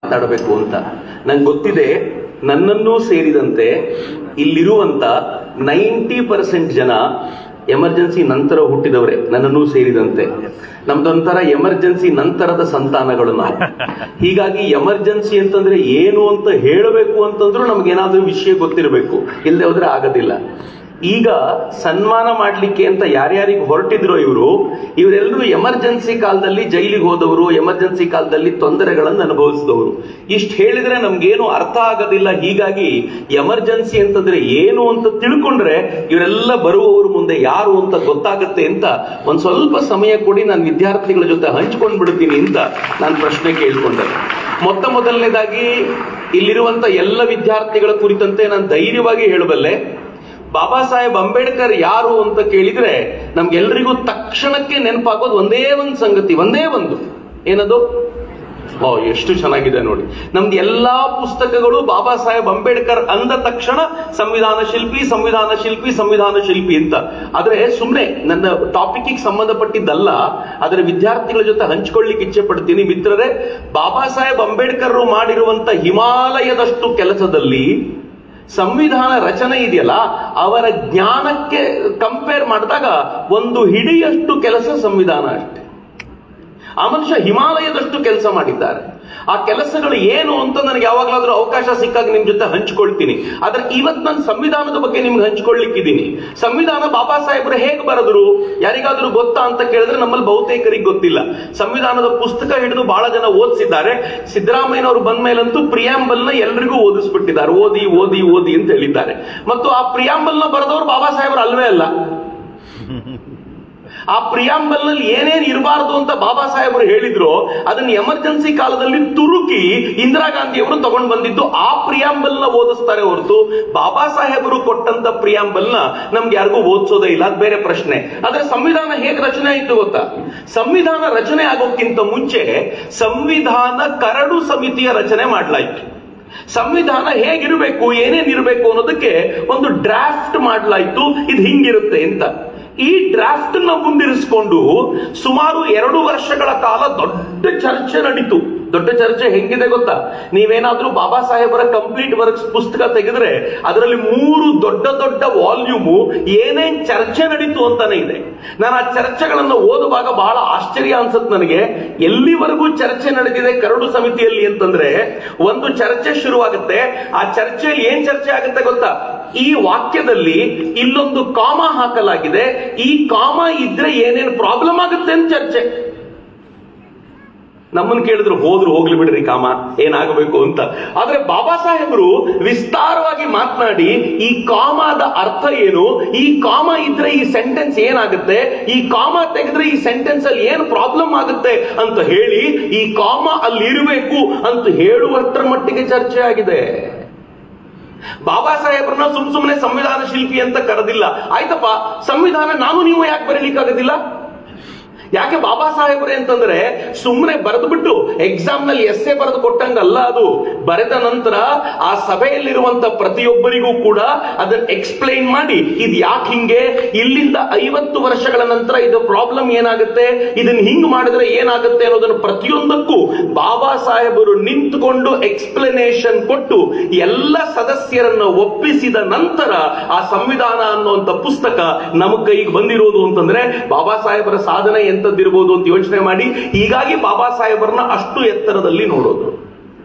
ಮಾತಾಡಬೇಕು ಅಂತ ನಂಗೆ ಗೊತ್ತಿದೆ. ನನ್ನನ್ನೂ ಸೇರಿದಂತೆ ಇಲ್ಲಿರುವಂತ 90% ಜನ ಎಮರ್ಜೆನ್ಸಿ ನಂತರ ಹುಟ್ಟಿದವರೇ, ನನ್ನನ್ನೂ ಸೇರಿದಂತೆ. ನಮ್ದೊಂಥರ ಎಮರ್ಜೆನ್ಸಿ ನಂತರದ ಸಂತಾನಗಳು ನಾವು. ಹೀಗಾಗಿ ಎಮರ್ಜೆನ್ಸಿ ಅಂತಂದ್ರೆ ಏನು ಅಂತ ಹೇಳಬೇಕು ಅಂತಂದ್ರೂ ನಮ್ಗೇನಾದ್ರೂ ವಿಷಯ ಗೊತ್ತಿರಬೇಕು, ಇಲ್ಲದೆ ಹೋದ್ರೆ ಆಗೋದಿಲ್ಲ. ಈಗ ಸನ್ಮಾನ ಮಾಡ್ಲಿಕ್ಕೆ ಅಂತ ಯಾರ್ಯಾರಿಗೆ ಹೊರಟಿದ್ರು ಇವರೆಲ್ಲರೂ ಎಮರ್ಜೆನ್ಸಿ ಕಾಲದಲ್ಲಿ ಜೈಲಿಗೆ ಹೋದವರು, ಎಮರ್ಜೆನ್ಸಿ ಕಾಲದಲ್ಲಿ ತೊಂದರೆಗಳನ್ನು ಅನುಭವಿಸಿದವರು. ಇಷ್ಟು ಹೇಳಿದ್ರೆ ನಮ್ಗೇನು ಅರ್ಥ ಆಗೋದಿಲ್ಲ. ಹೀಗಾಗಿ ಎಮರ್ಜೆನ್ಸಿ ಅಂತಂದ್ರೆ ಏನು ಅಂತ ತಿಳ್ಕೊಂಡ್ರೆ ಇವರೆಲ್ಲ ಬರುವವರು ಮುಂದೆ ಯಾರು ಅಂತ ಗೊತ್ತಾಗುತ್ತೆ ಅಂತ ಒಂದ್ ಸ್ವಲ್ಪ ಸಮಯ ಕೊಡಿ, ನಾನು ವಿದ್ಯಾರ್ಥಿಗಳ ಜೊತೆ ಹಂಚ್ಕೊಂಡ್ ಬಿಡ್ತೀನಿ ಅಂತ ನಾನು ಪ್ರಶ್ನೆ ಕೇಳ್ಕೊಂಡೆ. ಮೊದಲನೇದಾಗಿ ಇಲ್ಲಿರುವಂತ ಎಲ್ಲ ವಿದ್ಯಾರ್ಥಿಗಳ ಕುರಿತಂತೆ ನಾನು ಧೈರ್ಯವಾಗಿ ಹೇಳಬಲ್ಲೆ, ಬಾಬಾ ಸಾಹೇಬ್ ಅಂಬೇಡ್ಕರ್ ಯಾರು ಅಂತ ಕೇಳಿದ್ರೆ ನಮ್ಗೆಲ್ರಿಗೂ ತಕ್ಷಣಕ್ಕೆ ನೆನಪಾಗೋದು ಒಂದೇ ಒಂದು ಸಂಗತಿ, ಒಂದೇ ಒಂದು. ಏನದು? ಎಷ್ಟು ಚೆನ್ನಾಗಿದೆ ನೋಡಿ. ನಮ್ದು ಎಲ್ಲಾ ಪುಸ್ತಕಗಳು ಬಾಬಾ ಸಾಹೇಬ್ ಅಂಬೇಡ್ಕರ್ ಅಂದ ತಕ್ಷಣ ಸಂವಿಧಾನ ಶಿಲ್ಪಿ, ಸಂವಿಧಾನ ಶಿಲ್ಪಿ, ಸಂವಿಧಾನ ಶಿಲ್ಪಿ ಅಂತ. ಆದ್ರೆ ಸುಮ್ಮನೆ ನನ್ನ ಟಾಪಿಕ್ಗೆ ಸಂಬಂಧಪಟ್ಟಿದ್ದಲ್ಲ, ಅದರ ವಿದ್ಯಾರ್ಥಿಗಳ ಜೊತೆ ಹಂಚಿಕೊಳ್ಳಿಕ್ಕೆ ಇಚ್ಛೆ ಪಡ್ತೀನಿ. ಮಿತ್ರರೇ, ಬಾಬಾ ಸಾಹೇಬ್ ಅಂಬೇಡ್ಕರ್ ಮಾಡಿರುವಂತ ಹಿಮಾಲಯದಷ್ಟು ಕೆಲಸದಲ್ಲಿ ಸಂವಿಧಾನ ರಚನೆ ಇದೆಯಲ್ಲ, ಅವರ ಜ್ಞಾನಕ್ಕೆ ಕಂಪೇರ್ ಮಾಡಿದಾಗ ಒಂದು ಹಿಡಿಯಷ್ಟು ಕೆಲಸ ಸಂವಿಧಾನ ಅಷ್ಟೇ. ಆ ಮನುಷ್ಯ ಹಿಮಾಲಯದಷ್ಟು ಕೆಲಸ ಮಾಡಿದ್ದಾರೆ. ಆ ಕೆಲಸಗಳು ಏನು ಅಂತ ನನಗೆ ಯಾವಾಗಲಾದ್ರೂ ಅವಕಾಶ ಸಿಕ್ಕಾಗ ನಿಮ್ ಜೊತೆ ಹಂಚ್ಕೊಳ್ತೀನಿ. ಆದ್ರೆ ಇವತ್ತು ನಾನು ಸಂವಿಧಾನದ ಬಗ್ಗೆ ನಿಮ್ಗೆ ಹಂಚ್ಕೊಳ್ಳಿಕ್ಕಿದ್ದೀನಿ. ಸಂವಿಧಾನ ಬಾಬಾ ಸಾಹೇಬ್ರು ಹೇಗೆ ಬರೆದ್ರು ಯಾರಿಗಾದ್ರೂ ಗೊತ್ತಾ ಅಂತ ಕೇಳಿದ್ರೆ ನಮ್ಮಲ್ಲಿ ಬಹುತೇಕರಿಗೆ ಗೊತ್ತಿಲ್ಲ. ಸಂವಿಧಾನದ ಪುಸ್ತಕ ಹಿಡಿದು ಬಹಳ ಜನ ಓದಿಸಿದ್ದಾರೆ. ಸಿದ್ದರಾಮಯ್ಯನವರು ಬಂದ ಮೇಲಂತೂ ಪ್ರಿಯಾಂಬಲ್ ನ ಎಲ್ರಿಗೂ ಓದಿಸ್ಬಿಟ್ಟಿದ್ದಾರೆ, ಓದಿ ಓದಿ ಓದಿ ಅಂತ ಹೇಳಿದ್ದಾರೆ. ಮತ್ತು ಆ ಪ್ರಿಯಾಂಬಲ್ ನ ಬರೆದವರು ಬಾಬಾ ಸಾಹೇಬ್ರು ಅಲ್ವೇ ಅಲ್ಲ. ಆ ಪ್ರಿಯಾಂಬಲ್ ನಲ್ಲಿ ಏನೇನು ಇರಬಾರದು ಅಂತ ಬಾಬಾ ಸಾಹೇಬರು ಹೇಳಿದ್ರು ಅದನ್ನ ಎಮರ್ಜೆನ್ಸಿ ಕಾಲದಲ್ಲಿ ತುರುಕಿ ಇಂದಿರಾ ಗಾಂಧಿ ಅವರು ತಗೊಂಡು ಬಂದಿದ್ದು ಆ ಪ್ರಿಯಾಂಬಲ್ ನ ಓದಿಸ್ತಾರೆ ಹೊರತು ಬಾಬಾ ಸಾಹೇಬರು ಕೊಟ್ಟಂತ ಪ್ರಿಯಾಂಬಲ್ ನ ನಮ್ಗೆ ಯಾರಿಗೂ ಓದಿಸೋದೇ ಇಲ್ಲ. ಅದು ಬೇರೆ ಪ್ರಶ್ನೆ. ಆದ್ರೆ ಸಂವಿಧಾನ ಹೇಗೆ ರಚನೆ ಆಯ್ತು ಗೊತ್ತಾ? ಸಂವಿಧಾನ ರಚನೆ ಆಗೋಕ್ಕಿಂತ ಮುಂಚೆ ಸಂವಿಧಾನ ಕರಡು ಸಮಿತಿಯ ರಚನೆ ಮಾಡಲಾಯಿತು. ಸಂವಿಧಾನ ಹೇಗಿರಬೇಕು, ಏನೇನಿರಬೇಕು ಅನ್ನೋದಕ್ಕೆ ಒಂದು ಡ್ರಾಫ್ಟ್ ಮಾಡಲಾಯಿತು, ಇದು ಹಿಂಗಿರುತ್ತೆ ಅಂತ. ಈ ಡ್ರಾಫ್ಟ್ ನ ಮುಂದಿರಿಸಿಕೊಂಡು ಸುಮಾರು 2 ವರ್ಷಗಳ ಕಾಲ ದೊಡ್ಡ ಚರ್ಚೆ ನಡೀತು. ದೊಡ್ಡ ಚರ್ಚೆ ಹೆಂಗಿದೆ ಗೊತ್ತಾ? ನೀವೇನಾದ್ರೂ ಬಾಬಾ ಸಾಹೇಬರ ಕಂಪ್ಲೀಟ್ ವರ್ಕ್ಸ್ ಪುಸ್ತಕ ತೆಗೆದ್ರೆ ಅದರಲ್ಲಿ 3 ದೊಡ್ಡ ದೊಡ್ಡ ವಾಲ್ಯೂಮು ಏನೇನ್ ಚರ್ಚೆ ನಡೀತು ಅಂತಾನೆ ಇದೆ. ನಾನು ಆ ಚರ್ಚೆಗಳನ್ನು ಓದುವಾಗ ಬಹಳ ಆಶ್ಚರ್ಯ ಅನ್ಸುತ್ತೆ ನನಗೆ. ಎಲ್ಲಿವರೆಗೂ ಚರ್ಚೆ ನಡೆದಿದೆ ಕರಡು ಸಮಿತಿಯಲ್ಲಿ ಅಂತಂದ್ರೆ, ಒಂದು ಚರ್ಚೆ ಶುರುವಾಗುತ್ತೆ. ಆ ಚರ್ಚೆಯಲ್ಲಿ ಏನ್ ಚರ್ಚೆ ಆಗುತ್ತೆ ಗೊತ್ತಾ? ಈ ವಾಕ್ಯದಲ್ಲಿ ಇಲ್ಲೊಂದು ಕಾಮ ಹಾಕಲಾಗಿದೆ, ಈ ಕಾಮ ಇದ್ರೆ ಏನೇನು ಪ್ರಾಬ್ಲಮ್ ಆಗುತ್ತೆ ಅಂತ ಚರ್ಚೆ. ನಮ್ಮನ್ನು ಕೇಳಿದ್ರು ಹೋಗ್ಲಿ ಬಿಡ್ರಿ ಕಾಮ ಏನಾಗಬೇಕು ಅಂತ. ಆದ್ರೆ ಬಾಬಾ ಸಾಹೇಬರು ವಿಸ್ತಾರವಾಗಿ ಮಾತನಾಡಿ ಈ ಕಾಮದ ಅರ್ಥ ಏನು, ಈ ಕಾಮ ಇದ್ರೆ ಈ ಸೆಂಟೆನ್ಸ್ ಏನಾಗುತ್ತೆ, ಈ ಕಾಮ ತೆಗೆದ್ರೆ ಈ ಸೆಂಟೆನ್ಸ್ ಅಲ್ಲಿ ಏನು ಪ್ರಾಬ್ಲಮ್ ಆಗುತ್ತೆ ಅಂತ ಹೇಳಿ ಈ ಕಾಮ ಅಲ್ಲಿ ಇರಬೇಕು ಅಂತ ಹೇಳುವಷ್ಟರ ಮಟ್ಟಿಗೆ ಚರ್ಚೆ ಆಗಿದೆ. ಬಾಬಾ ಸಾಹೇಬ್ರನ್ನ ಸುಮ್ಮನೆ ಸಂವಿಧಾನ ಶಿಲ್ಪಿ ಅಂತ ಕರೆದಿಲ್ಲ. ಆಯ್ತಪ್ಪ, ಸಂವಿಧಾನ ನಾನು ನೀವು ಯಾಕೆ ಬರೀಲಿಕ್ಕಾಗೋದಿಲ್ಲ? ಯಾಕೆ ಬಾಬಾ ಸಾಹೇಬ್ರೆ ಅಂತಂದ್ರೆ ಸುಮ್ಮನೆ ಬರೆದು ಬಿಟ್ಟು ಎಕ್ಸಾಮ್ ನಲ್ಲಿ ಎಸ್ಸೆ ಬರೆದು ಕೊಟ್ಟಂಗಲ್ಲ. ಅದು ಬರೆದ ನಂತರ ಆ ಸಭೆಯಲ್ಲಿರುವಂತ ಪ್ರತಿಯೊಬ್ಬರಿಗೂ ಕೂಡ ಅದನ್ನ ಎಕ್ಸ್ಪ್ಲೈನ್ ಮಾಡಿ ಇದು ಯಾಕೆ ಹಿಂಗೆ, ಇಲ್ಲಿಂದ 50 ವರ್ಷಗಳ ನಂತರ ಇದು ಪ್ರಾಬ್ಲಮ್ ಏನಾಗುತ್ತೆ, ಇದನ್ನ ಹಿಂಗ್ ಮಾಡಿದ್ರೆ ಏನಾಗುತ್ತೆ ಅನ್ನೋದನ್ನು ಪ್ರತಿಯೊಂದಕ್ಕೂ ಬಾಬಾ ಸಾಹೇಬರು ನಿಂತುಕೊಂಡು ಎಕ್ಸ್ಪ್ಲನೇಷನ್ ಕೊಟ್ಟು ಎಲ್ಲ ಸದಸ್ಯರನ್ನ ಒಪ್ಪಿಸಿದ ನಂತರ ಆ ಸಂವಿಧಾನ ಅನ್ನುವಂತ ಪುಸ್ತಕ ನಮ್ಮ ಕೈಗೆ ಬಂದಿರೋದು ಅಂತಂದ್ರೆ ಬಾಬಾ ಸಾಹೇಬರ ಸಾಧನೆ ಎಂತದ್ದಿರ್ಬೋದು ಅಂತ ಯೋಚನೆ ಮಾಡಿ. ಹೀಗಾಗಿ ಬಾಬಾ ಸಾಹೇಬರನ್ನ ಅಷ್ಟು ಎತ್ತರದಲ್ಲಿ ನೋಡೋದು.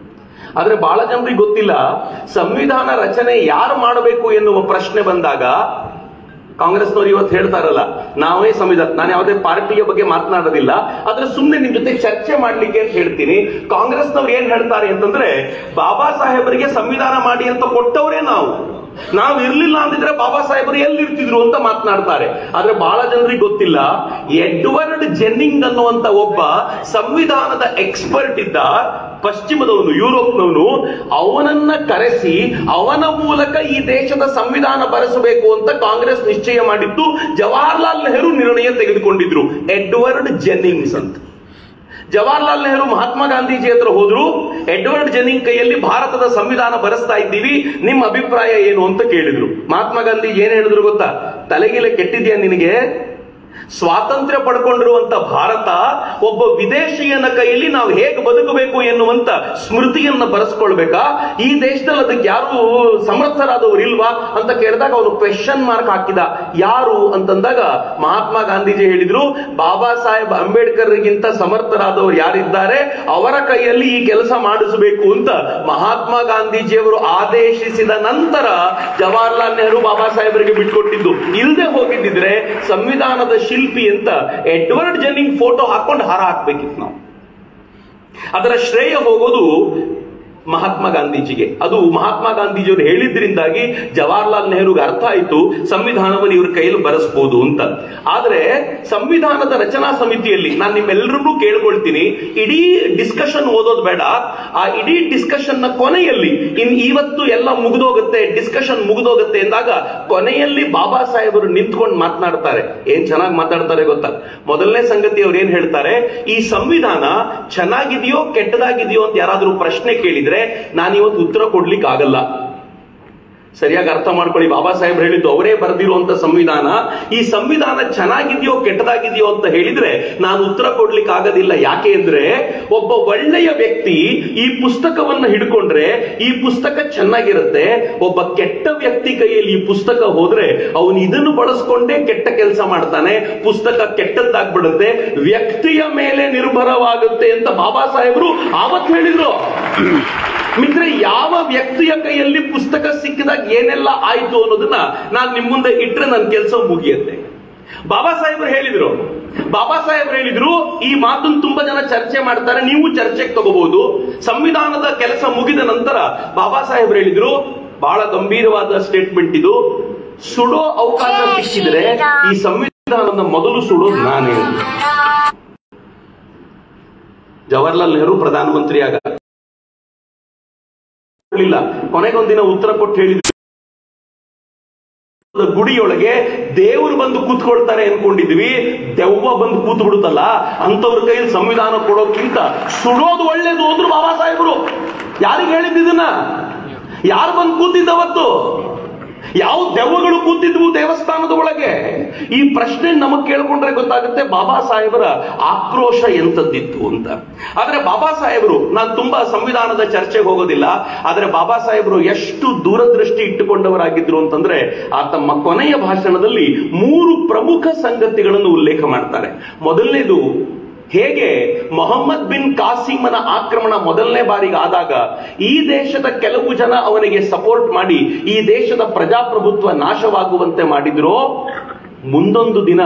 ಆದ್ರೆ ಬಹಳ ಜನರಿಗೆ ಗೊತ್ತಿಲ್ಲ, ಸಂವಿಧಾನ ರಚನೆ ಯಾರು ಮಾಡಬೇಕು ಎನ್ನುವ ಪ್ರಶ್ನೆ ಬಂದಾಗ ಕಾಂಗ್ರೆಸ್ನವರು ಇವತ್ತು ಹೇಳ್ತಾರಲ್ಲ ನಾವೇ ಸಂವಿಧಾನ. ನಾನು ಯಾವುದೇ ಪಾರ್ಟಿಯ ಬಗ್ಗೆ ಮಾತನಾಡೋದಿಲ್ಲ, ಆದ್ರೆ ಸುಮ್ಮನೆ ನಿಮ್ ಜೊತೆ ಚರ್ಚೆ ಮಾಡ್ಲಿಕ್ಕೆ ಅಂತ ಹೇಳ್ತೀನಿ. ಕಾಂಗ್ರೆಸ್ನವ್ರು ಏನ್ ಹೇಳ್ತಾರೆ ಅಂತಂದ್ರೆ, ಬಾಬಾ ಸಾಹೇಬರಿಗೆ ಸಂವಿಧಾನ ಮಾಡಿ ಅಂತ ಕೊಟ್ಟವರೇ ನಾವು ಇರ್ಲಿಲ್ಲ ಅಂದಿದ್ರೆ ಬಾಬಾ ಸಾಹೇಬರು ಎಲ್ಲಿರ್ತಿದ್ರು ಅಂತ ಮಾತನಾಡ್ತಾರೆ. ಆದ್ರೆ ಬಹಳ ಜನರಿಗೆ ಗೊತ್ತಿಲ್ಲ, ಎಡ್ವರ್ಡ್ ಜೆನ್ನಿಂಗ್ ಅನ್ನುವಂತ ಒಬ್ಬ ಸಂವಿಧಾನದ ಎಕ್ಸ್ಪರ್ಟ್ ಇದ್ದ, ಪಶ್ಚಿಮದವನು, ಯುರೋಪ್ನವನು. ಅವನನ್ನ ಕರೆಸಿ ಅವನ ಮೂಲಕ ಈ ದೇಶದ ಸಂವಿಧಾನ ಬರೆಸಬೇಕು ಅಂತ ಕಾಂಗ್ರೆಸ್ ನಿಶ್ಚಯ ಮಾಡಿದ್ದು. ಜವಾಹರ್ಲಾಲ್ ನೆಹರು ನಿರ್ಣಯ ತೆಗೆದುಕೊಂಡಿದ್ರು, ಎಡ್ವರ್ಡ್ ಜೆನ್ನಿಂಗ್ಸ್ ಅಂತ. ಜವಾಹರ್ಲಾಲ್ ನೆಹರು ಮಹಾತ್ಮ ಗಾಂಧೀಜಿ ಹತ್ರ ಹೋದ್ರು. ಎಡ್ವರ್ಡ್ ಜೆನ್ನಿಂಗ್ ಕೈಯಲ್ಲಿ ಭಾರತದ ಸಂವಿಧಾನ ಬರೆಸ್ತಾ ಇದ್ದೀವಿ, ನಿಮ್ಮ ಅಭಿಪ್ರಾಯ ಏನು ಅಂತ ಕೇಳಿದ್ರು. ಮಹಾತ್ಮ ಗಾಂಧಿ ಏನ್ ಹೇಳಿದ್ರು ಗೊತ್ತಾ? ತಲೆಗಿಲೆ ಕೆಟ್ಟಿದ್ಯಾ ನಿನಗೆ? ಸ್ವಾತಂತ್ರ್ಯ ಪಡ್ಕೊಂಡಿರುವಂತ ಭಾರತ ಒಬ್ಬ ವಿದೇಶಿಯನ ಕೈಯಲ್ಲಿ ನಾವು ಹೇಗೆ ಬದುಕಬೇಕು ಎನ್ನುವಂತ ಸ್ಮೃತಿಯನ್ನ ಬರೆಸ್ಕೊಳ್ಬೇಕಾ? ಈ ದೇಶದಲ್ಲಿ ಅದಕ್ಕೆ ಯಾರು ಸಮರ್ಥರಾದವರು ಇಲ್ವಾ ಅಂತ ಕೇಳಿದಾಗ ಅವನು ಕ್ವೆಶ್ಚನ್ ಮಾರ್ಕ್ ಹಾಕಿದ. ಯಾರು ಅಂತಂದಾಗ ಮಹಾತ್ಮ ಗಾಂಧೀಜಿ ಹೇಳಿದ್ರು, ಬಾಬಾ ಸಾಹೇಬ್ ಅಂಬೇಡ್ಕರ್ಗಿಂತ ಸಮರ್ಥರಾದವರು ಯಾರಿದ್ದಾರೆ ಅವರ ಕೈಯಲ್ಲಿ ಈ ಕೆಲಸ ಮಾಡಿಸಬೇಕು ಅಂತ ಮಹಾತ್ಮ ಗಾಂಧೀಜಿಯವರು ಆದೇಶಿಸಿದ ನಂತರ ಜವಾಹರ್ಲಾಲ್ ನೆಹರು ಬಾಬಾ ಸಾಹೇಬರಿಗೆ ಬಿಟ್ಕೊಟ್ಟಿದ್ದು. ಇಲ್ಲದೆ ಹೋಗಿದ್ದಿದ್ರೆ ಸಂವಿಧಾನದ ಶಿಲ್ಪಿ ಅಂತ ಎಡ್ವರ್ಡ್ ಜೆನ್ನಿಂಗ್ ಫೋಟೋ ಹಾಕೊಂಡು ಹಾರ ಹಾಕ್ಬೇಕಿತ್ತು ನಾವು. ಅದರ ಶ್ರೇಯ ಹೋಗೋದು ಮಹಾತ್ಮ ಗಾಂಧೀಜಿಗೆ. ಅದು ಮಹಾತ್ಮ ಗಾಂಧೀಜಿಯವರು ಹೇಳಿದ್ರಿಂದಾಗಿ ಜವಾಹರ್ಲಾಲ್ ನೆಹರುಗೆ ಅರ್ಥ ಆಯಿತು ಸಂವಿಧಾನವನ್ನು ಇವ್ರ ಕೈಯಲ್ಲಿ ಬರೆಸಬಹುದು ಅಂತ. ಆದ್ರೆ ಸಂವಿಧಾನದ ರಚನಾ ಸಮಿತಿಯಲ್ಲಿ ನಾನು ನಿಮ್ಮೆಲ್ಲರನ್ನೂ ಕೇಳ್ಕೊಳ್ತೀನಿ, ಇಡೀ ಡಿಸ್ಕಷನ್ ಓದೋದು ಬೇಡ. ಆ ಇಡೀ ಡಿಸ್ಕಷನ್ ನ ಕೊನೆಯಲ್ಲಿ ಇವತ್ತು ಎಲ್ಲ ಮುಗಿದೋಗುತ್ತೆ, ಡಿಸ್ಕಷನ್ ಮುಗಿದೋಗುತ್ತೆ ಎಂದಾಗ ಕೊನೆಯಲ್ಲಿ ಬಾಬಾ ಸಾಹೇಬರು ನಿಂತ್ಕೊಂಡು ಮಾತನಾಡ್ತಾರೆ. ಏನ್ ಚೆನ್ನಾಗಿ ಮಾತಾಡ್ತಾರೆ ಗೊತ್ತಾ? ಮೊದಲನೇ ಸಂಗತಿ ಅವ್ರು ಏನ್ ಹೇಳ್ತಾರೆ, ಈ ಸಂವಿಧಾನ ಚೆನ್ನಾಗಿದೆಯೋ ಕೆಟ್ಟದಾಗಿದೆಯೋ ಅಂತ ಯಾರಾದ್ರೂ ಪ್ರಶ್ನೆ ಕೇಳಿದ್ರೆ ನಾನಿವತ್ತು ಉತ್ತರ ಕೊಡ್ಲಿಕ್ಕೆ ಆಗಲ್ಲ. ಸರಿಯಾಗಿ ಅರ್ಥ ಮಾಡ್ಕೊಳ್ಳಿ, ಬಾಬಾ ಸಾಹೇಬ್ ಹೇಳಿದ್ದು ಅವರೇ ಬರೆದಿರುವಂತ ಸಂವಿಧಾನ. ಈ ಸಂವಿಧಾನ ಚೆನ್ನಾಗಿದೆಯೋ ಕೆಟ್ಟದಾಗಿದೆಯೋ ಅಂತ ಹೇಳಿದ್ರೆ ನಾನು ಉತ್ತರ ಕೊಡ್ಲಿಕ್ಕೆ ಆಗೋದಿಲ್ಲ. ಯಾಕೆ ಅಂದ್ರೆ ಒಬ್ಬ ಒಳ್ಳೆಯ ವ್ಯಕ್ತಿ ಈ ಪುಸ್ತಕವನ್ನ ಹಿಡ್ಕೊಂಡ್ರೆ ಈ ಪುಸ್ತಕ ಚೆನ್ನಾಗಿರುತ್ತೆ. ಒಬ್ಬ ಕೆಟ್ಟ ವ್ಯಕ್ತಿ ಕೈಯಲ್ಲಿ ಈ ಪುಸ್ತಕ ಹೋದ್ರೆ ಅವನು ಇದನ್ನು ಬಳಸ್ಕೊಂಡೇ ಕೆಟ್ಟ ಕೆಲಸ ಮಾಡ್ತಾನೆ, ಪುಸ್ತಕ ಕೆಟ್ಟದ್ದಾಗ್ಬಿಡುತ್ತೆ, ವ್ಯಕ್ತಿಯ ಮೇಲೆ ನಿರ್ಭರವಾಗುತ್ತೆ ಅಂತ ಬಾಬಾ ಸಾಹೇಬರು ಆವತ್ತು ಹೇಳಿದ್ರು. ಮಿತ್ರ, ಯಾವ ವ್ಯಕ್ತಿಯ ಕೈಯಲ್ಲಿ ಪುಸ್ತಕ ಸಿಕ್ಕಿದಾಗ ಏನೆಲ್ಲ ಆಯ್ತು ಅನ್ನೋದನ್ನ ನಾನು ನಿಮ್ ಮುಂದೆ ಇಟ್ರೆ ನನ್ನ ಕೆಲಸ ಮುಗಿಯುತ್ತೆ. ಬಾಬಾ ಸಾಹೇಬರು ಹೇಳಿದ್ರು, ಈ ಮಾತನ್ನು ತುಂಬಾ ಜನ ಚರ್ಚೆ ಮಾಡ್ತಾರೆ, ನೀವು ಚರ್ಚೆಗೆ ತಗೋಬಹುದು. ಸಂವಿಧಾನದ ಕೆಲಸ ಮುಗಿದ ನಂತರ ಬಾಬಾ ಸಾಹೇಬರು ಹೇಳಿದ್ರು, ಬಹಳ ಗಂಭೀರವಾದ ಸ್ಟೇಟ್ಮೆಂಟ್ ಇದು, ಸುಡೋ ಅವಕಾಶ ಸಿಕ್ಕಿದ್ರೆ ಈ ಸಂವಿಧಾನದ ಮೊದಲು ಸುಡೋದು ನಾನೇ. ಜವಾಹರ್ಲಾಲ್ ನೆಹರು ಪ್ರಧಾನಮಂತ್ರಿಯಾಗ ಕೊನೆಗೊಂದಿನ ಉತ್ತರ ಕೊಟ್ಟು ಹೇಳಿದ್ರು, ಗುಡಿಯೊಳಗೆ ದೇವರು ಬಂದು ಕೂತ್ಕೊಳ್ತಾರೆ ಅನ್ಕೊಂಡಿದ್ವಿ, ದೆವ್ವ ಬಂದು ಕೂತ್ ಬಿಡುತ್ತಲ್ಲ ಅಂತವ್ರ ಕೈಯಲ್ಲಿ ಸಂವಿಧಾನ ಕೊಡೋಕ್ಕಿಂತ ಸುಡೋದು ಒಳ್ಳೇದು ಅಂದ್ರು ಬಾಬಾ ಸಾಹೇಬರು. ಯಾರಿಗೆ ಹೇಳಿದ್ದನ್ನ? ಯಾರು ಬಂದು ಕೂತಿದ್ದವತ್ತು? ಯಾವ ದೆವ್ವಗಳು ಕೂತಿದ್ವು ದೇವಸ್ಥಾನದ ಒಳಗೆ? ಈ ಪ್ರಶ್ನೆ ನಮಗ್ ಕೇಳ್ಕೊಂಡ್ರೆ ಗೊತ್ತಾಗುತ್ತೆ ಬಾಬಾ ಸಾಹೇಬರ ಆಕ್ರೋಶ ಎಂತದ್ದಿತ್ತು ಅಂತ. ಆದ್ರೆ ಬಾಬಾ ಸಾಹೇಬರು, ನಾನು ತುಂಬಾ ಸಂವಿಧಾನದ ಚರ್ಚೆಗೆ ಹೋಗೋದಿಲ್ಲ, ಆದ್ರೆ ಬಾಬಾ ಸಾಹೇಬರು ಎಷ್ಟು ದೂರದೃಷ್ಟಿ ಇಟ್ಟುಕೊಂಡವರಾಗಿದ್ರು ಅಂತಂದ್ರೆ ಆ ತಮ್ಮ ಕೊನೆಯ ಭಾಷಣದಲ್ಲಿ 3 ಪ್ರಮುಖ ಸಂಗತಿಗಳನ್ನು ಉಲ್ಲೇಖ ಮಾಡ್ತಾರೆ. ಮೊದಲನೇದು, ಹೇಗೆ ಮೊಹಮ್ಮದ್ ಬಿನ್ ಕಾಸಿಮನ ಆಕ್ರಮಣ ಮೊದಲನೇ ಬಾರಿಗೆ ಆದಾಗ ಈ ದೇಶದ ಕೆಲವು ಜನ ಅವನಿಗೆ ಸಪೋರ್ಟ್ ಮಾಡಿ ಈ ದೇಶದ ಪ್ರಜಾಪ್ರಭುತ್ವ ನಾಶವಾಗುವಂತೆ ಮಾಡಿದ್ರು, ಮುಂದೊಂದು ದಿನ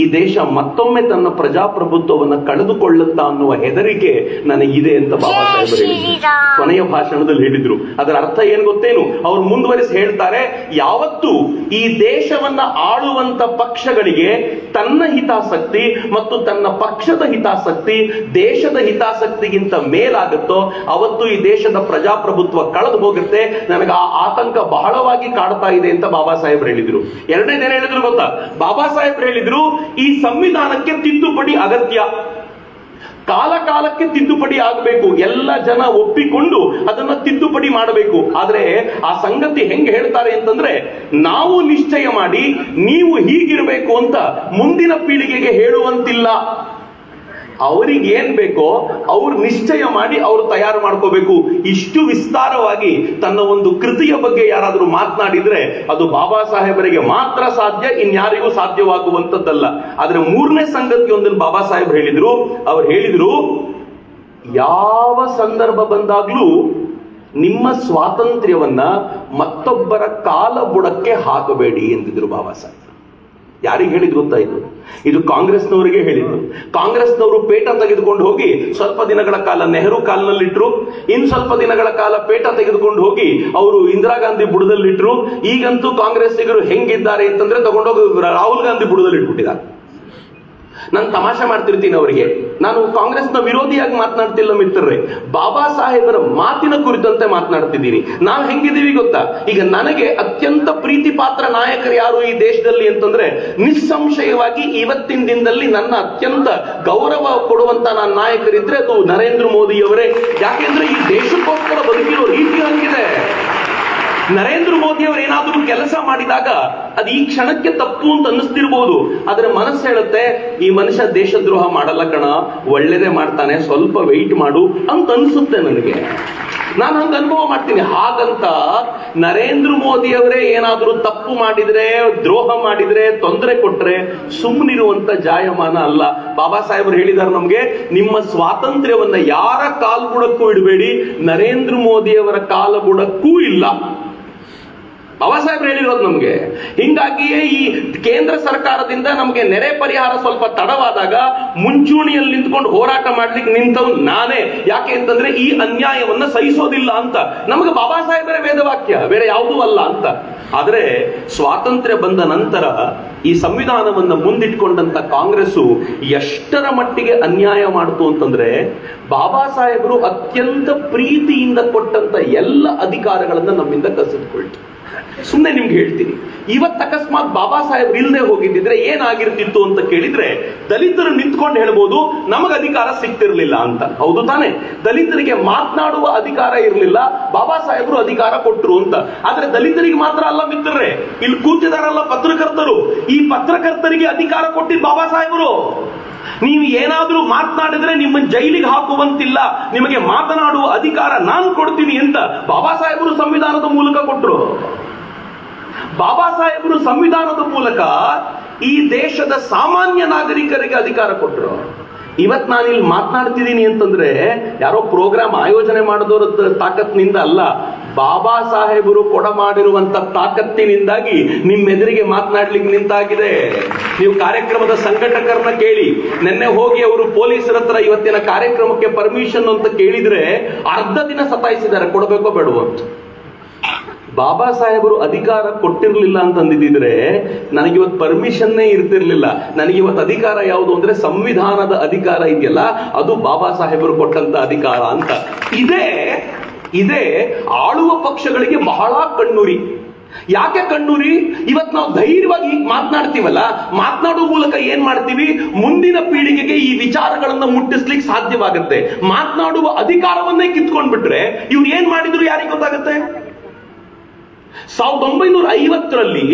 ಈ ದೇಶ ಮತ್ತೊಮ್ಮೆ ತನ್ನ ಪ್ರಜಾಪ್ರಭುತ್ವವನ್ನು ಕಳೆದುಕೊಳ್ಳುತ್ತಾ ಅನ್ನುವ ಹೆದರಿಕೆ ನನಗಿದೆ ಅಂತ ಬಾಬಾ ಸಾಹೇಬರು ಹೇಳಿದ್ರು, ಕೊನೆಯ ಭಾಷಣದಲ್ಲಿ ಹೇಳಿದ್ರು. ಅದರ ಅರ್ಥ ಏನ್ ಗೊತ್ತೇನು? ಅವ್ರು ಮುಂದುವರಿಸಿ ಹೇಳ್ತಾರೆ, ಯಾವತ್ತು ಈ ದೇಶವನ್ನ ಆಳುವಂತ ಪಕ್ಷಗಳಿಗೆ ತನ್ನ ಹಿತಾಸಕ್ತಿ ಮತ್ತು ತನ್ನ ಪಕ್ಷದ ಹಿತಾಸಕ್ತಿ ದೇಶದ ಹಿತಾಸಕ್ತಿಗಿಂತ ಮೇಲಾಗುತ್ತೋ ಅವತ್ತು ಈ ದೇಶದ ಪ್ರಜಾಪ್ರಭುತ್ವ ಕಳೆದು ಹೋಗುತ್ತೆ. ನನಗೆ ಆ ಆತಂಕ ಬಹಳವಾಗಿ ಕಾಡ್ತಾ ಇದೆ ಅಂತ ಬಾಬಾ ಸಾಹೇಬರು ಹೇಳಿದ್ರು. ಎರಡನೇದೇನು ಹೇಳಿದ್ರು ಗೊತ್ತಾ? ಬಾಬಾ ಸಾಹೇಬರು ಹೇಳಿದ್ರು, ಈ ಸಂವಿಧಾನಕ್ಕೆ ತಿದ್ದುಪಡಿ ಅಗತ್ಯ, ಕಾಲ ಕಾಲಕ್ಕೆ ತಿದ್ದುಪಡಿ ಆಗಬೇಕು, ಎಲ್ಲ ಜನ ಒಪ್ಪಿಕೊಂಡು ಅದನ್ನ ತಿದ್ದುಪಡಿ ಮಾಡಬೇಕು. ಆದ್ರೆ ಆ ಸಂಗತಿ ಹೆಂಗೆ ಹೇಳ್ತಾರೆ ಅಂತಂದ್ರೆ, ನಾವು ನಿಶ್ಚಯ ಮಾಡಿ ನೀವು ಹೀಗಿರಬೇಕು ಅಂತ ಮುಂದಿನ ಪೀಳಿಗೆಗೆ ಹೇಳುವಂತಿಲ್ಲ. ಅವರಿಗೆ ಏನ್ ಬೇಕೋ ಅವ್ರು ನಿಶ್ಚಯ ಮಾಡಿ ಅವರು ತಯಾರು ಮಾಡ್ಕೋಬೇಕು. ಇಷ್ಟು ವಿಸ್ತಾರವಾಗಿ ತನ್ನ ಒಂದು ಕೃತಿಯ ಬಗ್ಗೆ ಯಾರಾದ್ರೂ ಮಾತನಾಡಿದ್ರೆ ಅದು ಬಾಬಾ ಸಾಹೇಬರಿಗೆ ಮಾತ್ರ ಸಾಧ್ಯ, ಇನ್ಯಾರಿಗೂ ಸಾಧ್ಯವಾಗುವಂತದ್ದಲ್ಲ. ಆದ್ರೆ 3ನೇ ಸಂಗತಿ ಒಂದನ್ನು ಬಾಬಾ ಸಾಹೇಬ್ ಹೇಳಿದ್ರು. ಅವ್ರು ಹೇಳಿದ್ರು, ಯಾವ ಸಂದರ್ಭ ಬಂದಾಗ್ಲೂ ನಿಮ್ಮ ಸ್ವಾತಂತ್ರ್ಯವನ್ನ ಮತ್ತೊಬ್ಬರ ಕಾಲ ಬುಡಕ್ಕೆ ಹಾಕಬೇಡಿ ಎಂದಿದ್ರು ಬಾಬಾ ಸಾಹೇಬ್. ಯಾರಿಗೆ ಹೇಳಿದ್ ಗೊತ್ತಾಯ್ತು? ಇದು ಕಾಂಗ್ರೆಸ್ನವರಿಗೆ ಹೇಳಿದ್ರು. ಕಾಂಗ್ರೆಸ್ನವರು ಪೇಟ ತೆಗೆದುಕೊಂಡು ಹೋಗಿ ಸ್ವಲ್ಪ ದಿನಗಳ ಕಾಲ ನೆಹರು ಕಾಲ್ನಲ್ಲಿಟ್ರು, ಇನ್ ಸ್ವಲ್ಪ ದಿನಗಳ ಕಾಲ ಪೇಟ ತೆಗೆದುಕೊಂಡು ಹೋಗಿ ಅವರು ಇಂದಿರಾ ಗಾಂಧಿ ಬುಡದಲ್ಲಿಟ್ರು. ಈಗಂತೂ ಕಾಂಗ್ರೆಸ್ಸಿಗರು ಹೆಂಗಿದ್ದಾರೆ ಅಂತಂದ್ರೆ ತಗೊಂಡೋಗಿ ರಾಹುಲ್ ಗಾಂಧಿ ಬುಡದಲ್ಲಿ ಇಟ್ಬಿಟ್ಟಿದ್ದಾರೆ. ನಾನು ತಮಾಷೆ ಮಾಡ್ತಿರ್ತೀನಿ ಅವರಿಗೆ, ನಾನು ಕಾಂಗ್ರೆಸ್ನ ವಿರೋಧಿಯಾಗಿ ಮಾತನಾಡ್ತಿಲ್ಲ ಮಿತ್ರರೇ, ಬಾಬಾ ಸಾಹೇಬರ ಮಾತಿನ ಕುರಿತಂತೆ ಮಾತನಾಡ್ತಿದ್ದೀನಿ. ನಾವು ಹೆಂಗಿದ್ದೀವಿ ಗೊತ್ತಾ? ಈಗ ನನಗೆ ಅತ್ಯಂತ ಪ್ರೀತಿ ಪಾತ್ರ ನಾಯಕರು ಯಾರು ಈ ದೇಶದಲ್ಲಿ ಅಂತಂದ್ರೆ ನಿಸ್ಸಂಶಯವಾಗಿ ಇವತ್ತಿನ ದಿನದಲ್ಲಿ ನನ್ನ ಅತ್ಯಂತ ಗೌರವ ಕೊಡುವಂತ ನನ್ನ ನಾಯಕರಿದ್ರೆ ಅದು ನರೇಂದ್ರ ಮೋದಿ ಅವರೇ. ಯಾಕೆಂದ್ರೆ ಈ ದೇಶಕ್ಕೋಸ್ಕರ ಬದುಕಿರೋ ರೀತಿ ಹಂಗಿದೆ. ನರೇಂದ್ರ ಮೋದಿ ಅವರು ಏನಾದರೂ ಕೆಲಸ ಮಾಡಿದಾಗ ಅದು ಈ ಕ್ಷಣಕ್ಕೆ ತಪ್ಪು ಅಂತ ಅನ್ನಿಸ್ತಿರ್ಬೋದು, ಆದ್ರೆ ಮನಸ್ಸು ಹೇಳುತ್ತೆ ಈ ಮನುಷ್ಯ ದೇಶದ್ರೋಹ ಮಾಡಲ್ಲ ಕಣ, ಒಳ್ಳೇದೇ ಮಾಡ್ತಾನೆ, ಸ್ವಲ್ಪ ವೆಯ್ಟ್ ಮಾಡು ಅಂತ ಅನ್ಸುತ್ತೆ ನನಗೆ. ನಾನು ಹಂಗ ಅನುಭವ ಮಾಡ್ತೀನಿ. ಹಾಗಂತ ನರೇಂದ್ರ ಮೋದಿ ಅವರೇ ಏನಾದರೂ ತಪ್ಪು ಮಾಡಿದ್ರೆ, ದ್ರೋಹ ಮಾಡಿದ್ರೆ, ತೊಂದರೆ ಕೊಟ್ರೆ ಸುಮ್ಮನಿರುವಂತ ಜಾಯಮಾನ ಅಲ್ಲ. ಬಾಬಾ ಸಾಹೇಬರು ಹೇಳಿದ್ದಾರೆ ನಮ್ಗೆ, ನಿಮ್ಮ ಸ್ವಾತಂತ್ರ್ಯವನ್ನ ಯಾರ ಕಾಲ್ಬುಡಕ್ಕೂ ಇಡಬೇಡಿ, ನರೇಂದ್ರ ಮೋದಿ ಅವರ ಕಾಲುಬುಡಕ್ಕೂ ಇಲ್ಲ. ಬಾಬಾ ಸಾಹೇಬ್ರು ಹೇಳಿರೋದು ನಮ್ಗೆ. ಹಿಂಗಾಗಿಯೇ ಈ ಕೇಂದ್ರ ಸರ್ಕಾರದಿಂದ ನಮ್ಗೆ ನೆರೆ ಪರಿಹಾರ ಸ್ವಲ್ಪ ತಡವಾದಾಗ ಮುಂಚೂಣಿಯಲ್ಲಿ ನಿಂತ್ಕೊಂಡು ಹೋರಾಟ ಮಾಡ್ಲಿಕ್ಕೆ ನಿಂತವ್ ನಾನೇ. ಯಾಕೆ ಅಂತಂದ್ರೆ ಈ ಅನ್ಯಾಯವನ್ನ ಸಹಿಸೋದಿಲ್ಲ ಅಂತ. ನಮ್ಗೆ ಬಾಬಾ ಸಾಹೇಬರ ವೇದವಾಕ್ಯ, ಬೇರೆ ಯಾವುದೂ ಅಲ್ಲ ಅಂತ. ಆದ್ರೆ ಸ್ವಾತಂತ್ರ್ಯ ಬಂದ ನಂತರ ಈ ಸಂವಿಧಾನವನ್ನ ಮುಂದಿಟ್ಕೊಂಡಂತ ಕಾಂಗ್ರೆಸ್ಸು ಎಷ್ಟರ ಮಟ್ಟಿಗೆ ಅನ್ಯಾಯ ಮಾಡ್ತು ಅಂತಂದ್ರೆ, ಬಾಬಾ ಸಾಹೇಬರು ಅತ್ಯಂತ ಪ್ರೀತಿಯಿಂದ ಕೊಟ್ಟಂತ ಎಲ್ಲ ಅಧಿಕಾರಗಳನ್ನ ನಮ್ಮಿಂದ ಕಸಿದುಕೊಳ್ತು. ಸುಮ್ಮನೆ ನಿಮ್ಗೆ ಹೇಳ್ತೀನಿ, ಇವತ್ತು ಅಕಸ್ಮಾತ್ ಬಾಬಾ ಸಾಹೇಬ್ ಇಲ್ಲದೆ ಹೋಗಿದ್ದಿದ್ರೆ ಏನಾಗಿರ್ತಿತ್ತು ಅಂತ ಕೇಳಿದ್ರೆ, ದಲಿತರು ನಿಂತ್ಕೊಂಡು ಹೇಳ್ಬೋದು ನಮಗೆ ಅಧಿಕಾರ ಸಿಗ್ತಿರ್ಲಿಲ್ಲ ಅಂತ. ಹೌದು ತಾನೆ? ದಲಿತರಿಗೆ ಮಾತನಾಡುವ ಅಧಿಕಾರ ಇರಲಿಲ್ಲ, ಬಾಬಾ ಸಾಹೇಬರು ಅಧಿಕಾರ ಕೊಟ್ಟರು ಅಂತ. ಆದ್ರೆ ದಲಿತರಿಗೆ ಮಾತ್ರ ಅಲ್ಲ ಮಿತ್ರರೇ, ಇಲ್ಲಿ ಕೂತಿದಾರಲ್ಲ ಪತ್ರಕರ್ತರು, ಈ ಪತ್ರಕರ್ತರಿಗೆ ಅಧಿಕಾರ ಕೊಟ್ಟಿದ್ದು ಬಾಬಾ ಸಾಹೇಬರು. ನೀವು ಏನಾದ್ರೂ ಮಾತನಾಡಿದ್ರೆ ನಿಮ್ಮನ್ನು ಜೈಲಿಗೆ ಹಾಕುವಂತಿಲ್ಲ, ನಿಮಗೆ ಮಾತನಾಡುವ ಅಧಿಕಾರ ನಾನು ಕೊಡ್ತೀನಿ ಅಂತ ಬಾಬಾ ಸಾಹೇಬರು ಸಂವಿಧಾನದ ಮೂಲಕ ಕೊಟ್ಟರು. ಬಾಬಾ ಸಾಹೇಬರು ಸಂವಿಧಾನದ ಮೂಲಕ ಈ ದೇಶದ ಸಾಮಾನ್ಯ ನಾಗರಿಕರಿಗೆ ಅಧಿಕಾರ ಕೊಟ್ಟರು. ಇವತ್ ನಾನು ಇಲ್ಲಿ ಮಾತನಾಡ್ತಿದ್ದೀನಿ ಅಂತಂದ್ರೆ ಯಾರೋ ಪ್ರೋಗ್ರಾಮ್ ಆಯೋಜನೆ ಮಾಡಿದವರ ತಾಕತ್ತಿನಿಂದ ಅಲ್ಲ, ಬಾಬಾ ಸಾಹೇಬರು ಮಾಡಿರುವಂತ ತಾಕತ್ತಿನಿಂದಾಗಿ ನಿಮ್ಮೆದುರಿಗೆ ಮಾತನಾಡ್ಲಿಕ್ಕೆ ನಿಂತಾಗಿದೆ. ನೀವು ಕಾರ್ಯಕ್ರಮದ ಸಂಘಟಕರನ್ನ ಕೇಳಿ, ನಿನ್ನೆ ಹೋಗಿ ಅವರು ಪೊಲೀಸರ ಹತ್ರ ಇವತ್ತಿನ ಕಾರ್ಯಕ್ರಮಕ್ಕೆ ಪರ್ಮಿಷನ್ ಅಂತ ಕೇಳಿದ್ರೆ ಅರ್ಧ ದಿನ ಸತಾಯಿಸಿದ್ದಾರೆ, ಕೊಡಬೇಕೋ ಬೇಡವೋ ಅಂತ. ಬಾಬಾ ಸಾಹೇಬರು ಅಧಿಕಾರ ಕೊಟ್ಟಿರ್ಲಿಲ್ಲ ಅಂತಂದಿದ್ರೆ ನನಗಿವತ್ತು ಪರ್ಮಿಷನ್ನೇ ಇರ್ತಿರ್ಲಿಲ್ಲ. ನನಗಿವತ್ತು ಅಧಿಕಾರ ಯಾವುದು ಅಂದ್ರೆ ಸಂವಿಧಾನದ ಅಧಿಕಾರ ಇದೆಯಲ್ಲ, ಅದು ಬಾಬಾ ಸಾಹೇಬರು ಕೊಟ್ಟಂತ ಅಧಿಕಾರ ಅಂತ. ಇದೇ ಆಳುವ ಪಕ್ಷಗಳಿಗೆ ಬಹಳ ಕಣ್ಣುರಿ. ಯಾಕೆ ಕಣ್ಣುರಿ? ಇವತ್ತು ನಾವು ಧೈರ್ಯವಾಗಿ ಈಗ ಮಾತನಾಡ್ತೀವಲ್ಲ, ಮಾತನಾಡುವ ಮೂಲಕ ಏನ್ ಮಾಡ್ತೀವಿ, ಮುಂದಿನ ಪೀಳಿಗೆಗೆ ಈ ವಿಚಾರಗಳನ್ನ ಮುಟ್ಟಿಸ್ಲಿಕ್ಕೆ ಸಾಧ್ಯವಾಗುತ್ತೆ. ಮಾತನಾಡುವ ಅಧಿಕಾರವನ್ನೇ ಕಿತ್ಕೊಂಡ್ಬಿಟ್ರೆ ಇವ್ರು ಏನ್ ಮಾಡಿದ್ರು ಯಾರಿಗೆ ಗೊತ್ತಾಗುತ್ತೆ? 1950ರಲ್ಲಿ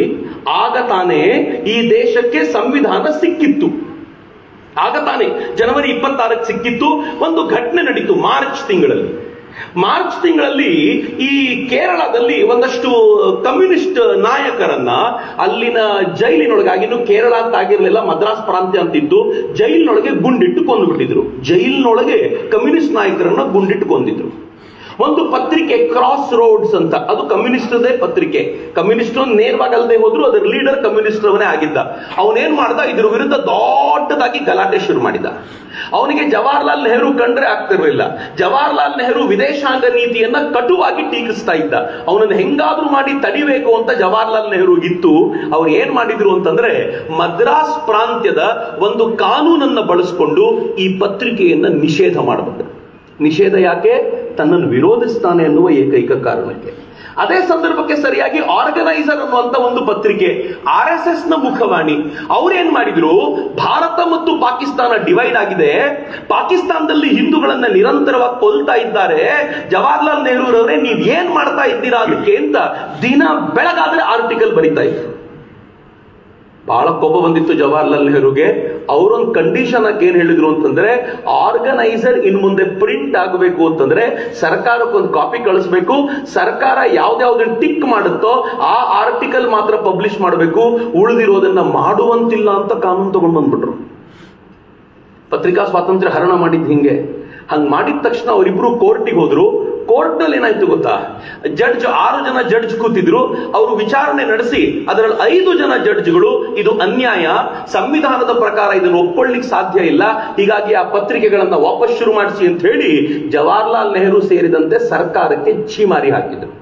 ಆಗ ತಾನೇ ಈ ದೇಶಕ್ಕೆ ಸಂವಿಧಾನ ಸಿಕ್ಕಿತ್ತು. ಆಗ ತಾನೇ ಜನವರಿ 26ಕ್ಕೆ ಸಿಕ್ಕಿತ್ತು. ಒಂದು ಘಟನೆ ನಡೀತು ಮಾರ್ಚ್ ತಿಂಗಳಲ್ಲಿ ಈ ಕೇರಳದಲ್ಲಿ ಒಂದಷ್ಟು ಕಮ್ಯುನಿಸ್ಟ್ ನಾಯಕರನ್ನ ಅಲ್ಲಿನ ಜೈಲಿನೊಳಗೆ, ಆಗಿನ್ನು ಕೇರಳ ಅಂತ ಆಗಿರ್ಲಿಲ್ಲ, ಮದ್ರಾಸ್ ಪ್ರಾಂತ್ಯ ಅಂತಿದ್ದು, ಜೈಲಿನೊಳಗೆ ಗುಂಡಿಟ್ಟು ಕೊಂದುಬಿಟ್ಟಿದ್ರು. ಜೈಲಿನೊಳಗೆ ಕಮ್ಯುನಿಸ್ಟ್ ನಾಯಕರನ್ನ ಗುಂಡಿಟ್ಟು ಕೊಂದಿದ್ರು. ಒಂದು ಪತ್ರಿಕೆ ಕ್ರಾಸ್ ರೋಡ್ಸ್ ಅಂತ, ಅದು ಕಮ್ಯುನಿಸ್ಟದೇ ಪತ್ರಿಕೆ. ಕಮ್ಯುನಿಸ್ಟ್ ನೇರವಾಗಿ ಅಲ್ಲದೆ ಹೋದ್ರು ಅದರ ಲೀಡರ್ ಕಮ್ಯುನಿಸ್ಟ್ ಅವನೇ ಆಗಿದ್ದ. ಅವನೇನ್ ಮಾಡ್ದ, ಇದ್ರ ವಿರುದ್ಧ ದೊಡ್ಡದಾಗಿ ಗಲಾಟೆ ಶುರು ಮಾಡಿದ. ಅವನಿಗೆ ಜವಾಹರ್ಲಾಲ್ ನೆಹರು ಕಂಡ್ರೆ ಆಗ್ತಿರ್ಲಿಲ್ಲ. ಜವಾಹರ್ಲಾಲ್ ನೆಹರು ವಿದೇಶಾಂಗ ನೀತಿಯನ್ನ ಕಟುವಾಗಿ ಟೀಕಿಸ್ತಾ ಇದ್ದ. ಅವನನ್ನು ಹೆಂಗಾದ್ರೂ ಮಾಡಿ ತಡಿಬೇಕು ಅಂತ ಜವಾಹರ್ಲಾಲ್ ನೆಹರು ಇತ್ತು. ಅವ್ರು ಏನ್ ಮಾಡಿದ್ರು ಅಂತಂದ್ರೆ, ಮದ್ರಾಸ್ ಪ್ರಾಂತ್ಯದ ಒಂದು ಕಾನೂನನ್ನ ಬಳಸಿಕೊಂಡು ಈ ಪತ್ರಿಕೆಯನ್ನ ನಿಷೇಧ ಮಾಡಬಹುದು. ನಿಷೇಧ ಯಾಕೆ? ತನ್ನನ್ನು ವಿರೋಧಿಸ್ತಾನೆ ಅನ್ನುವ ಏಕೈಕ ಕಾರಣಕ್ಕೆ. ಅದೇ ಸಂದರ್ಭಕ್ಕೆ ಸರಿಯಾಗಿ ಆರ್ಗನೈಸರ್ ಅನ್ನುವಂತ ಒಂದು ಪತ್ರಿಕೆ, RSS ನ ಮುಖವಾಣಿ, ಅವ್ರೇನ್ ಮಾಡಿದ್ರು, ಭಾರತ ಮತ್ತು ಪಾಕಿಸ್ತಾನ ಡಿವೈಡ್ ಆಗಿದೆ, ಪಾಕಿಸ್ತಾನದಲ್ಲಿ ಹಿಂದೂಗಳನ್ನ ನಿರಂತರವಾಗಿ ಕೊಲ್ತಾ ಇದ್ದಾರೆ, ಜವಾಹರ್ಲಾಲ್ ನೆಹರು ಅವರೇ ನೀವ್ ಏನ್ ಮಾಡ್ತಾ ಇದ್ದೀರಾ ಅದಕ್ಕೆ ಅಂತ ದಿನ ಬೆಳಗಾದ್ರೆ ಆರ್ಟಿಕಲ್ ಬರೀತಾ ಇದ್ರು. ಬಹಳ ಕೋಪ ಬಂದಿತ್ತು ಜವಾಹರ್ಲಾಲ್ ನೆಹರುಗೆ. ಅವರೊಂದು ಕಂಡೀಷನ್ ಆಗಿ ಏನ್ ಹೇಳಿದ್ರು ಅಂತಂದ್ರೆ, ಆರ್ಗನೈಸರ್ ಇನ್ ಮುಂದೆ ಪ್ರಿಂಟ್ ಆಗಬೇಕು ಅಂತಂದ್ರೆ ಸರ್ಕಾರಕ್ಕೊಂದು ಕಾಪಿ ಕಳಿಸ್ಬೇಕು, ಸರ್ಕಾರ ಯಾವ್ದಾವ್ದನ್ನ ಟಿಕ್ ಮಾಡುತ್ತೋ ಆ ಆರ್ಟಿಕಲ್ ಮಾತ್ರ ಪಬ್ಲಿಷ್ ಮಾಡಬೇಕು, ಉಳಿದಿರೋದನ್ನ ಮಾಡುವಂತಿಲ್ಲ ಅಂತ ಕಾನೂನು ತಗೊಂಡು ಬಂದ್ಬಿಟ್ರು. ಪತ್ರಿಕಾ ಸ್ವಾತಂತ್ರ್ಯ ಹರಣ ಮಾಡಿದ್ ಹಿಂಗೆ. ಹಂಗ್ ಮಾಡಿದ ತಕ್ಷಣ ಅವರಿಬ್ರು ಕೋರ್ಟಿಗೆ ಹೋದ್ರು. ಕೋರ್ಟ್ ನಲ್ಲಿ ಏನಾಯ್ತು ಗೊತ್ತಾ, 6 ಜನ ಜಡ್ಜ್ ಕೂತಿದ್ರು. ಅವರು ವಿಚಾರಣೆ ನಡೆಸಿ ಅದರಲ್ಲಿ 5 ಜನ ಜಡ್ಜ್ಗಳು ಇದು ಅನ್ಯಾಯ, ಸಂವಿಧಾನದ ಪ್ರಕಾರ ಇದನ್ನು ಒಪ್ಕೊಳ್ಳಿಕ್ ಸಾಧ್ಯ ಇಲ್ಲ, ಹೀಗಾಗಿ ಆ ಪತ್ರಿಕೆಗಳನ್ನ ವಾಪಸ್ ಶುರು ಮಾಡಿಸಿ ಅಂತ ಹೇಳಿ ಜವಾಹರ್ಲಾಲ್ ನೆಹರು ಸೇರಿದಂತೆ ಸರ್ಕಾರಕ್ಕೆ ಛೀಮಾರಿ ಹಾಕಿದ್ರು.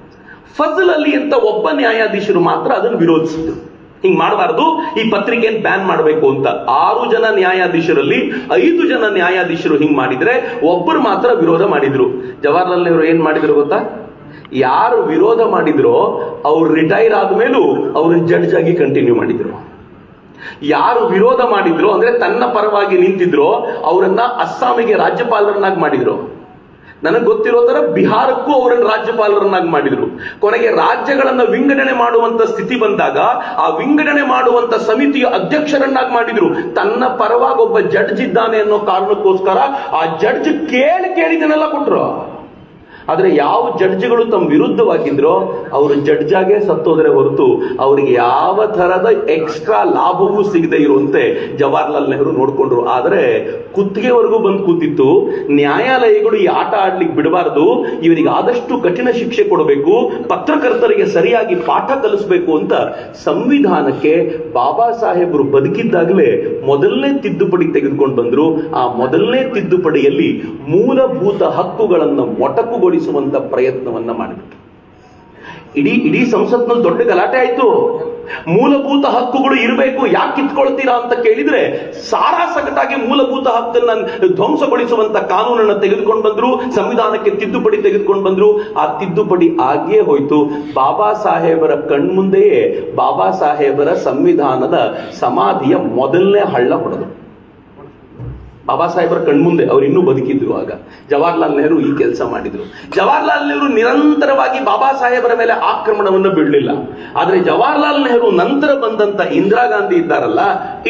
ಫಜಲ್ ಅಲಿ ಅಂತ ಒಬ್ಬ ನ್ಯಾಯಾಧೀಶರು ಮಾತ್ರ ಅದನ್ನು ವಿರೋಧಿಸಿದ್ರು. ಹಿಂಗ್ ಮಾಡಬಾರ್ದು, ಈ ಪತ್ರಿಕೆಯನ್ನು ಬ್ಯಾನ್ ಮಾಡಬೇಕು ಅಂತ. 6 ಜನ ನ್ಯಾಯಾಧೀಶರಲ್ಲಿ 5 ಜನ ನ್ಯಾಯಾಧೀಶರು ಹಿಂಗ್ ಮಾಡಿದ್ರೆ ಒಬ್ಬರು ಮಾತ್ರ ವಿರೋಧ ಮಾಡಿದ್ರು. ಜವಾಹರ್ಲಾಲ್ ನೆಹರು ಏನ್ ಮಾಡಿದ್ರು ಗೊತ್ತಾ? ಯಾರು ವಿರೋಧ ಮಾಡಿದ್ರೋ ಅವ್ರು ರಿಟೈರ್ ಆದ್ಮೇಲೂ ಅವ್ರನ್ನ ಜಡ್ಜ್ ಆಗಿ ಕಂಟಿನ್ಯೂ ಮಾಡಿದ್ರು. ಯಾರು ವಿರೋಧ ಮಾಡಿದ್ರು ಅಂದ್ರೆ ತನ್ನ ಪರವಾಗಿ ನಿಂತಿದ್ರು ಅವರನ್ನ ಅಸ್ಸಾಮಿಗೆ ರಾಜ್ಯಪಾಲರನ್ನಾಗಿ ಮಾಡಿದ್ರು. ನನಗೆ ಗೊತ್ತಿರೋ ತರ ಬಿಹಾರಕ್ಕೂ ಅವರನ್ನು ರಾಜ್ಯಪಾಲರನ್ನಾಗಿ ಮಾಡಿದ್ರು. ಕೊನೆಗೆ ರಾಜ್ಯಗಳನ್ನ ವಿಂಗಡಣೆ ಮಾಡುವಂತ ಸ್ಥಿತಿ ಬಂದಾಗ ಆ ವಿಂಗಡಣೆ ಮಾಡುವಂತ ಸಮಿತಿಯ ಅಧ್ಯಕ್ಷರನ್ನಾಗಿ ಮಾಡಿದ್ರು. ತನ್ನ ಪರವಾಗಿ ಒಬ್ಬ ಜಡ್ಜ್ ಇದ್ದಾನೆ ಅನ್ನೋ ಕಾರಣಕ್ಕೋಸ್ಕರ ಆ ಜಡ್ಜ್ ಕೇಳಿದನೆಲ್ಲ ಕೊಟ್ರು. ಆದ್ರೆ ಯಾವ ಜಡ್ಜ್ಗಳು ತಮ್ಮ ವಿರುದ್ಧವಾಗಿದ್ರೋ ಅವರು ಜಡ್ಜ್ ಆಗೇ ಸತ್ತೋದ್ರೆ ಹೊರತು ಅವರಿಗೆ ಯಾವ ತರದ ಎಕ್ಸ್ಟ್ರಾ ಲಾಭವೂ ಸಿಗದೆ ಇರುವಂತೆ ಜವಾಹರ್ಲಾಲ್ ನೆಹರು ನೋಡ್ಕೊಂಡ್ರು. ಆದ್ರೆ ಕುತ್ತಿಗೆವರೆಗೂ ಬಂದು ಕೂತಿತ್ತು. ನ್ಯಾಯಾಲಯಗಳು ಈ ಆಟ ಆಡ್ಲಿಕ್ಕೆ ಬಿಡಬಾರದು, ಇವರಿಗೆ ಆದಷ್ಟು ಕಠಿಣ ಶಿಕ್ಷೆ ಕೊಡಬೇಕು, ಪತ್ರಕರ್ತರಿಗೆ ಸರಿಯಾಗಿ ಪಾಠ ಕಲಿಸಬೇಕು ಅಂತ ಸಂವಿಧಾನಕ್ಕೆ ಬಾಬಾ ಸಾಹೇಬರು ಬದುಕಿದ್ದಾಗಲೇ ಮೊದಲನೇ ತಿದ್ದುಪಡಿ ತೆಗೆದುಕೊಂಡು ಬಂದ್ರು. ಆ ಮೊದಲನೇ ತಿದ್ದುಪಡಿಯಲ್ಲಿ ಮೂಲಭೂತ ಹಕ್ಕುಗಳನ್ನು ಮೊಟಕುಗೊಳಿಸುವಂತ ಪ್ರಯತ್ನವನ್ನ ಮಾಡಿಬಿಟ್ಟು ಇಡೀ ಸಂಸತ್ನಲ್ಲಿ ದೊಡ್ಡ ಗಲಾಟೆ ಆಯ್ತು. ಮೂಲಭೂತ ಹಕ್ಕುಗಳು ಇರಬೇಕು, ಯಾಕೆ ಕಿತ್ಕೊಳ್ತೀರಾ ಅಂತ ಕೇಳಿದ್ರೆ ಸಾರಾಸಗಟಾಗಿ ಮೂಲಭೂತ ಹಕ್ಕನ್ನ ಧ್ವಂಸಗೊಳಿಸುವಂತ ಕಾನೂನನ್ನು ತೆಗೆದುಕೊಂಡು ಬಂದ್ರು, ಸಂವಿಧಾನಕ್ಕೆ ತಿದ್ದುಪಡಿ ತೆಗೆದುಕೊಂಡು ಬಂದ್ರು. ಆ ತಿದ್ದುಪಡಿ ಆಗಿಯೇ ಹೋಯ್ತು. ಬಾಬಾ ಸಾಹೇಬರ ಕಣ್ಮುಂದೆಯೇ ಬಾಬಾ ಸಾಹೇಬರ ಸಂವಿಧಾನದ ಸಮಾಧಿಯ ಮೊದಲನೇ ಹಳ್ಳ ಹೊಡೆದು. ಬಾಬಾ ಸಾಹೇಬರ ಕಣ್ಮುಂದೆ ಅವ್ರು ಇನ್ನೂ ಬದುಕಿದ್ರು. ಆಗ ಜವಾಹರ್ಲಾಲ್ ನೆಹರು ಈ ಕೆಲಸ ಮಾಡಿದ್ರು. ಜವಾಹರ್ಲಾಲ್ ನೆಹರು ನಿರಂತರವಾಗಿ ಬಾಬಾ ಸಾಹೇಬರ ಮೇಲೆ ಆಕ್ರಮಣವನ್ನು ಬಿಡಲಿಲ್ಲ. ಆದ್ರೆ ಜವಾಹರ್ಲಾಲ್ ನೆಹರು ನಂತರ ಬಂದಂತ ಇಂದಿರಾ ಗಾಂಧಿ ಇದ್ದಾರಲ್ಲ,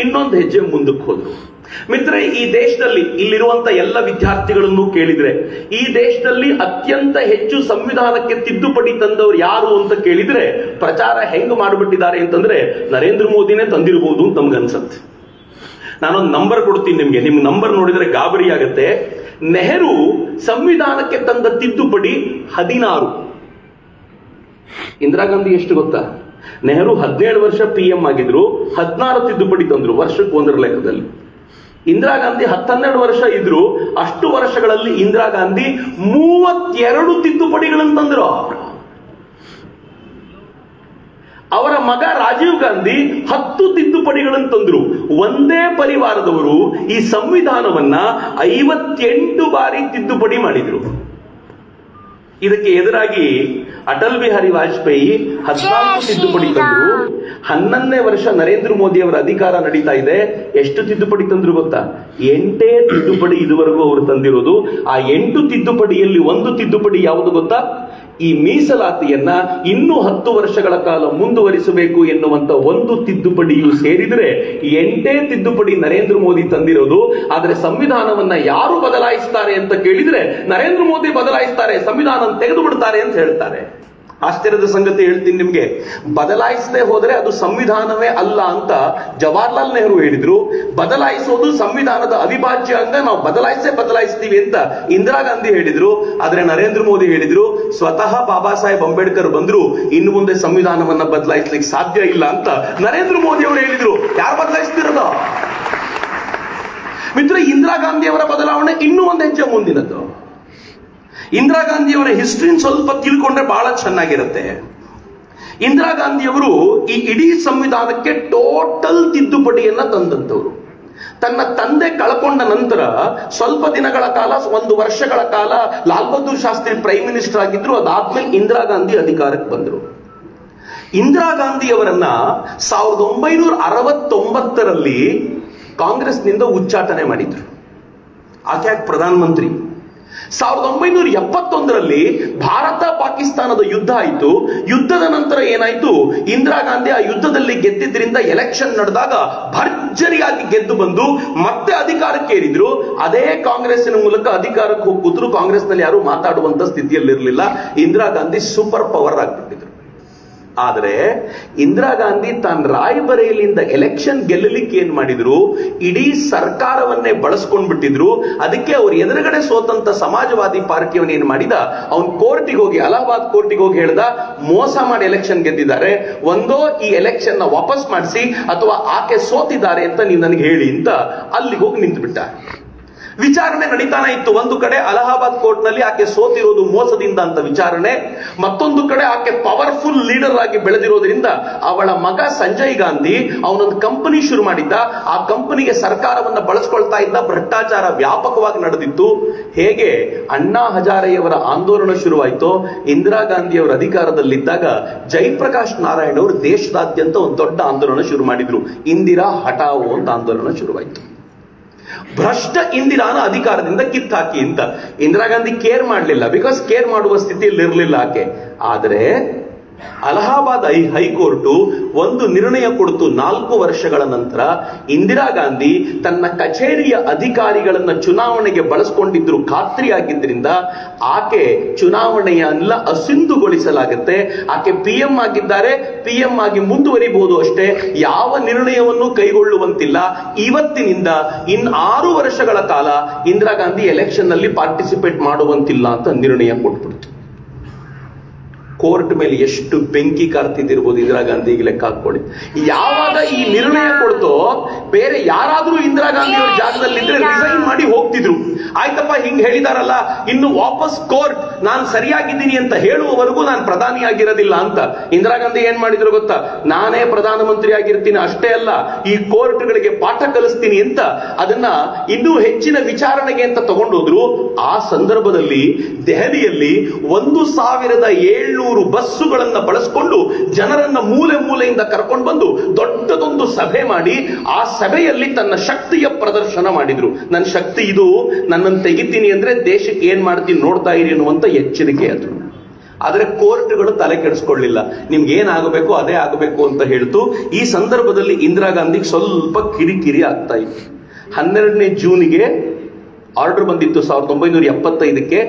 ಇನ್ನೊಂದು ಹೆಜ್ಜೆ ಮುಂದಕ್ಕೆ ಹೋದ್ರು. ಮಿತ್ರರೇ, ಈ ದೇಶದಲ್ಲಿ ಇಲ್ಲಿರುವಂತ ಎಲ್ಲ ವಿದ್ಯಾರ್ಥಿಗಳನ್ನು ಕೇಳಿದ್ರೆ ಈ ದೇಶದಲ್ಲಿ ಅತ್ಯಂತ ಹೆಚ್ಚು ಸಂವಿಧಾನಕ್ಕೆ ತಿದ್ದುಪಡಿ ತಂದವರು ಯಾರು ಅಂತ ಕೇಳಿದ್ರೆ ಪ್ರಚಾರ ಹೆಂಗ್ ಮಾಡಿಬಿಟ್ಟಿದ್ದಾರೆ ಅಂತಂದ್ರೆ ನರೇಂದ್ರ ಮೋದಿನೇ ತಂದಿರಬಹುದು ಅಂತ ನಮ್ಗನ್ಸತ್ತೆ. ನಾನೊಂದು ನಂಬರ್ ಕೊಡ್ತೀನಿ ನಿಮ್ಗೆ, ನಿಮ್ಗೆ ನಂಬರ್ ನೋಡಿದ್ರೆ ಗಾಬರಿ ಆಗತ್ತೆ. ನೆಹರು ಸಂವಿಧಾನಕ್ಕೆ ತಂದ ತಿದ್ದುಪಡಿ 16. ಇಂದಿರಾ ಗಾಂಧಿ ಎಷ್ಟು ಗೊತ್ತಾ? ನೆಹರು 17 ವರ್ಷ PM ಆಗಿದ್ರು, 16 ತಿದ್ದುಪಡಿ ತಂದ್ರು ವರ್ಷಕ್ಕೆ ಒಂದರ ಲೆಕ್ಕದಲ್ಲಿ. ಇಂದಿರಾ ಗಾಂಧಿ 10-12 ವರ್ಷ ಇದ್ರು. ಅಷ್ಟು ವರ್ಷಗಳಲ್ಲಿ ಇಂದಿರಾ ಗಾಂಧಿ 32 ತಿದ್ದುಪಡಿಗಳನ್ನು ತಂದ್ರು. ಅವರ ಮಗ ರಾಜೀವ್ ಗಾಂಧಿ 10 ತಿದ್ದುಪಡಿಗಳನ್ನು ತಂದ್ರು. ಒಂದೇ ಪರಿವಾರದವರು ಈ ಸಂವಿಧಾನವನ್ನ 58 ಬಾರಿ ತಿದ್ದುಪಡಿ ಮಾಡಿದ್ರು. ಇದಕ್ಕೆ ಎದುರಾಗಿ ಅಟಲ್ ಬಿಹಾರಿ ವಾಜಪೇಯಿ 14 ತಿದ್ದುಪಡಿ ತಂದ್ರು. 11ನೇ ವರ್ಷ ನರೇಂದ್ರ ಮೋದಿ ಅವರ ಅಧಿಕಾರ ನಡೀತಾ ಇದೆ. ಎಷ್ಟು ತಿದ್ದುಪಡಿ ತಂದ್ರು ಗೊತ್ತಾ? 8 ತಿದ್ದುಪಡಿ ಇದುವರೆಗೂ ಅವರು ತಂದಿರೋದು. ಆ 8 ತಿದ್ದುಪಡಿಯಲ್ಲಿ ಒಂದು ತಿದ್ದುಪಡಿ ಯಾವುದು ಗೊತ್ತಾ? ಈ ಮೀಸಲಾತಿಯನ್ನ ಇನ್ನೂ 10 ವರ್ಷಗಳ ಕಾಲ ಮುಂದುವರಿಸಬೇಕು ಎನ್ನುವಂತ ಒಂದು ತಿದ್ದುಪಡಿಯು ಸೇರಿದ್ರೆ 8 ತಿದ್ದುಪಡಿ ನರೇಂದ್ರ ಮೋದಿ ತಂದಿರೋದು. ಆದ್ರೆ ಸಂವಿಧಾನವನ್ನ ಯಾರು ಬದಲಾಯಿಸ್ತಾರೆ ಅಂತ ಕೇಳಿದ್ರೆ ನರೇಂದ್ರ ಮೋದಿ ಬದಲಾಯಿಸ್ತಾರೆ, ಸಂವಿಧಾನ ತೆಗೆದು ಬಿಡ್ತಾರೆ ಅಂತ ಹೇಳ್ತಾರೆ. ಆಶ್ಚರ್ಯದ ಸಂಗತಿ ಹೇಳ್ತೀನಿ ನಿಮ್ಗೆ, ಬದಲಾಯಿಸದೆ ಹೋದ್ರೆ ಅದು ಸಂವಿಧಾನವೇ ಅಲ್ಲ ಅಂತ ಜವಾಹರ್ಲಾಲ್ ನೆಹರು ಹೇಳಿದ್ರು. ಬದಲಾಯಿಸೋದು ಸಂವಿಧಾನದ ಅವಿಭಾಜ್ಯ ಅಂಗ, ನಾವು ಬದಲಾಯಿಸ್ತೀವಿ ಅಂತ ಇಂದಿರಾ ಗಾಂಧಿ ಹೇಳಿದ್ರು. ಆದ್ರೆ ನರೇಂದ್ರ ಮೋದಿ ಹೇಳಿದ್ರು ಸ್ವತಃ ಬಾಬಾ ಸಾಹೇಬ್ ಅಂಬೇಡ್ಕರ್ ಬಂದ್ರು, ಇನ್ನು ಮುಂದೆ ಸಂವಿಧಾನವನ್ನ ಬದಲಾಯಿಸ್ಲಿಕ್ಕೆ ಸಾಧ್ಯ ಇಲ್ಲ ಅಂತ ನರೇಂದ್ರ ಮೋದಿ ಅವರು ಹೇಳಿದ್ರು. ಯಾರು ಬದಲಾಯಿಸ್ತಿರೋದು? ಮಿತ್ರ, ಇಂದಿರಾ ಗಾಂಧಿ ಅವರ ಬದಲಾವಣೆ ಇನ್ನೂ ಒಂದು ಹೆಜ್ಜೆ ಮುಂದಿನದ್ದು. ಇಂದಿರಾ ಗಾಂಧಿಯವರ ಹಿಸ್ಟ್ರಿನ ಸ್ವಲ್ಪ ತಿಳ್ಕೊಂಡ್ರೆ ಬಹಳ ಚೆನ್ನಾಗಿರುತ್ತೆ. ಇಂದಿರಾ ಗಾಂಧಿಯವರು ಈ ಇಡೀ ಸಂವಿಧಾನಕ್ಕೆ ಟೋಟಲ್ ತಿದ್ದುಪಡಿಯನ್ನ ತಂದಂತವರು. ತನ್ನ ತಂದೆ ಕಳ್ಕೊಂಡ ನಂತರ ಸ್ವಲ್ಪ ದಿನಗಳ ಕಾಲ, 1 ವರ್ಷಗಳ ಕಾಲ ಲಾಲ್ ಬಹದ್ದೂರ್ ಶಾಸ್ತ್ರಿ ಪ್ರೈಮ್ ಮಿನಿಸ್ಟರ್ ಆಗಿದ್ರು. ಅದಾದ್ಮೇಲೆ ಇಂದಿರಾ ಗಾಂಧಿ ಅಧಿಕಾರಕ್ಕೆ ಬಂದರು. ಇಂದಿರಾ ಗಾಂಧಿಯವರನ್ನ 1969ರಲ್ಲಿ ಕಾಂಗ್ರೆಸ್ನಿಂದ ಉಚ್ಚಾಟನೆ ಮಾಡಿದ್ರು. ಆಕೆ ಪ್ರಧಾನಮಂತ್ರಿ. 1971ರಲ್ಲಿ ಭಾರತ ಪಾಕಿಸ್ತಾನದ ಯುದ್ಧ ಆಯಿತು. ಯುದ್ಧದ ನಂತರ ಏನಾಯ್ತು? ಇಂದಿರಾ ಗಾಂಧಿ ಆ ಯುದ್ಧದಲ್ಲಿ ಗೆದ್ದಿದ್ರಿಂದ ಎಲೆಕ್ಷನ್ ನಡೆದಾಗ ಭರ್ಜರಿಯಾಗಿ ಗೆದ್ದು ಬಂದು ಮತ್ತೆ ಅಧಿಕಾರಕ್ಕೆ ಏರಿದ್ರು. ಅದೇ ಕಾಂಗ್ರೆಸ್ಸಿನ ಮೂಲಕ ಅಧಿಕಾರಕ್ಕೆ ಹೋಗಿ ಕೂತರು. ಕಾಂಗ್ರೆಸ್ನಲ್ಲಿ ಯಾರು ಮಾತಾಡುವಂತ ಸ್ಥಿತಿಯಲ್ಲಿರಲಿಲ್ಲ. ಇಂದಿರಾ ಗಾಂಧಿ ಸೂಪರ್ ಪವರ್ ಆಗ್ಬಿಟ್ಟಿದ್ರು. ಆದರೆ ಇಂದಿರಾ ಗಾಂಧಿ ತಾನು ರಾಯ್ಬರೇಲಿಯಿಂದ ಎಲೆಕ್ಷನ್ ಗೆಲ್ಲಲಿಕ್ಕೆ ಏನ್ ಮಾಡಿದ್ರು? ಇಡೀ ಸರ್ಕಾರವನ್ನೇ ಬಳಸ್ಕೊಂಡ್ಬಿಟ್ಟಿದ್ರು. ಅದಕ್ಕೆ ಅವ್ರ ಎದುರುಗಡೆ ಸೋತಂತ ಸಮಾಜವಾದಿ ಪಾರ್ಟಿಯವನ್ ಏನ್ ಮಾಡಿದ, ಅವನ್ ಕೋರ್ಟಿಗೆ ಹೋಗಿ, ಅಲಹಾಬಾದ್ ಕೋರ್ಟಿಗೆ ಹೋಗಿ ಹೇಳ್ದ, ಮೋಸ ಮಾಡಿ ಎಲೆಕ್ಷನ್ ಗೆದ್ದಿದ್ದಾರೆ, ಒಂದೋ ಈ ಎಲೆಕ್ಷನ್ ನ ವಾಪಸ್ ಮಾಡಿಸಿ ಅಥವಾ ಆಕೆ ಸೋತಿದ್ದಾರೆ ಅಂತ ನೀವು ನನಗೆ ಹೇಳಿ ಅಂತ ಅಲ್ಲಿಗೆ ಹೋಗಿ ನಿಂತು ಬಿಟ್ಟ. ವಿಚಾರಣೆ ನಡೀತಾನೆ ಇತ್ತು. ಒಂದು ಕಡೆ ಅಲಹಾಬಾದ್ ಕೋರ್ಟ್ ನಲ್ಲಿ ಆಕೆ ಸೋತಿರೋದು ಮೋಸದಿಂದ ಅಂತ ವಿಚಾರಣೆ, ಮತ್ತೊಂದು ಕಡೆ ಆಕೆ ಪವರ್ಫುಲ್ ಲೀಡರ್ ಆಗಿ ಬೆಳೆದಿರೋದ್ರಿಂದ ಅವಳ ಮಗ ಸಂಜಯ್ ಗಾಂಧಿ ಅವನೊಂದು ಕಂಪನಿ ಶುರು ಮಾಡಿದ್ದ. ಆ ಕಂಪನಿಗೆ ಸರ್ಕಾರವನ್ನ ಬಳಸ್ಕೊಳ್ತಾ ಇದ್ದ. ಭ್ರಷ್ಟಾಚಾರ ವ್ಯಾಪಕವಾಗಿ ನಡೆದಿತ್ತು. ಹೇಗೆ ಅಣ್ಣಾ ಹಜಾರೆಯವರ ಆಂದೋಲನ ಶುರುವಾಯಿತು, ಇಂದಿರಾ ಗಾಂಧಿಯವರ ಅಧಿಕಾರದಲ್ಲಿದ್ದಾಗ ಜಯಪ್ರಕಾಶ್ ನಾರಾಯಣ್ ಅವರು ದೇಶದಾದ್ಯಂತ ಒಂದು ದೊಡ್ಡ ಆಂದೋಲನ ಶುರು ಮಾಡಿದ್ರು. ಇಂದಿರಾ ಹಟಾವೋ ಅಂತ ಆಂದೋಲನ ಶುರುವಾಯಿತು. ಭ್ರಷ್ಟ ಇಂದಿರಾನ ಅಧಿಕಾರದಿಂದ ಕಿತ್ತಾಕಿ ಅಂತ. ಇಂದಿರಾ ಗಾಂಧಿ ಕೇರ್ ಮಾಡಲಿಲ್ಲ, ಬಿಕಾಸ್ ಕೇರ್ ಮಾಡುವ ಸ್ಥಿತಿಯಲ್ಲಿ ಇರಲಿಲ್ಲ ಆಕೆ. ಆದರೆ ಅಲಹಾಬಾದ್ ಹೈಕೋರ್ಟು ಒಂದು ನಿರ್ಣಯ ಕೊಡ್ತು. 4 ವರ್ಷಗಳ ನಂತರ ಇಂದಿರಾ ಗಾಂಧಿ ತನ್ನ ಕಚೇರಿಯ ಅಧಿಕಾರಿಗಳನ್ನ ಚುನಾವಣೆಗೆ ಬಳಸಿಕೊಂಡಿದ್ರು ಖಾತ್ರಿಯಾಗಿದ್ದರಿಂದ ಆಕೆ ಚುನಾವಣೆಯನ್ನ ಅಸಿಂಧುಗೊಳಿಸಲಾಗುತ್ತೆ. ಆಕೆ PM ಆಗಿದ್ದಾರೆ, PM ಆಗಿ ಮುಂದುವರಿಬಹುದು ಅಷ್ಟೇ, ಯಾವ ನಿರ್ಣಯವನ್ನು ಕೈಗೊಳ್ಳುವಂತಿಲ್ಲ. ಇವತ್ತಿನಿಂದ 6 ವರ್ಷಗಳ ಕಾಲ ಇಂದಿರಾ ಗಾಂಧಿ ಎಲೆಕ್ಷನ್ ನಲ್ಲಿ ಪಾರ್ಟಿಸಿಪೇಟ್ ಮಾಡುವಂತಿಲ್ಲ ಅಂತ ನಿರ್ಣಯ ಕೊಟ್ಬಿಡ್ತು. ಕೋರ್ಟ್ ಮೇಲೆ ಎಷ್ಟು ಬೆಂಕಿ ಕಾರ್ತಿದ್ದಿರ್ಬೋದು ಇಂದಿರಾ ಗಾಂಧಿಗೆ ಲೆಕ್ಕ ಹಾಕೊಳ್ಳಿ. ಯಾವಾಗ ಈ ನಿರ್ಣಯ ಕೊಡ್ತೋ ಬೇರೆ ಯಾರಾದ್ರೂ ಇಂದಿರಾ ಗಾಂಧಿ ಅವರ ಜಾಗದಲ್ಲಿ ಇದ್ರೆ ರಿಸೈನ್ ಮಾಡಿ ಹೋಗ್ತಿದ್ರು. ಆಯ್ತಪ್ಪ ಹಿಂಗ್ ಹೇಳಿದಾರಲ್ಲ, ಇನ್ನು ವಾಪಸ್ ಕೋರ್ಟ್ ನಾನು ಸರಿಯಾಗಿದ್ದೀನಿ ಅಂತ ಹೇಳುವವರೆಗೂ ನಾನು ಪ್ರಧಾನಿ ಆಗಿರೋದಿಲ್ಲ ಅಂತ. ಇಂದಿರಾ ಗಾಂಧಿ ಏನ್ ಮಾಡಿದ್ರು ಗೊತ್ತಾ? ನಾನೇ ಪ್ರಧಾನಮಂತ್ರಿ ಆಗಿರ್ತೀನಿ, ಅಷ್ಟೇ ಅಲ್ಲ ಈ ಕೋರ್ಟ್ಗಳಿಗೆ ಪಾಠ ಕಲಿಸ್ತೀನಿ ಅಂತ ಅದನ್ನ ಇನ್ನೂ ಹೆಚ್ಚಿನ ವಿಚಾರಣೆಗೆ ಅಂತ ತಗೊಂಡೋದ್ರು. ಆ ಸಂದರ್ಭದಲ್ಲಿ ದೆಹಲಿಯಲ್ಲಿ 1700 ಬಸ್ಸುಗಳನ್ನ ಬಳಸಿಕೊಂಡು ಜನರನ್ನ ಮೂಲೆ ಮೂಲೆಯಿಂದ ಕರ್ಕೊಂಡು ಬಂದು ದೊಡ್ಡದೊಂದು ಸಭೆ ಮಾಡಿ ಆ ಸಭೆಯಲ್ಲಿ ತನ್ನ ಶಕ್ತಿಯ ಪ್ರದರ್ಶನ ಮಾಡಿದ್ರು. ನನ್ನ ಶಕ್ತಿ ಇದು, ನನ್ನನ್ನು ತೆಗಿತೀನಿ ಅಂದ್ರೆ ದೇಶಕ್ಕೆ ಏನ್ ಮಾಡ್ತೀನಿ ನೋಡ್ತಾ ಇರಿ ಅನ್ನುವಂತ ಎಚ್ಚರಿಕೆ ಅದು. ಆದ್ರೆ ಕೋರ್ಟ್ಗಳು ತಲೆ ಕೆಡಿಸ್ಕೊಳ್ಳಿಲ್ಲ, ನಿಮ್ಗೆ ಏನಾಗಬೇಕು ಅದೇ ಆಗಬೇಕು ಅಂತ ಹೇಳ್ತು. ಈ ಸಂದರ್ಭದಲ್ಲಿ ಇಂದಿರಾ ಗಾಂಧಿಗೆ ಸ್ವಲ್ಪ ಕಿರಿಕಿರಿ ಆಗ್ತಾ ಇತ್ತು. 12ನೇ ಜೂನ್ಗೆ ಆರ್ಡರ್ ಬಂದಿತ್ತು 1975ಕ್ಕೆ.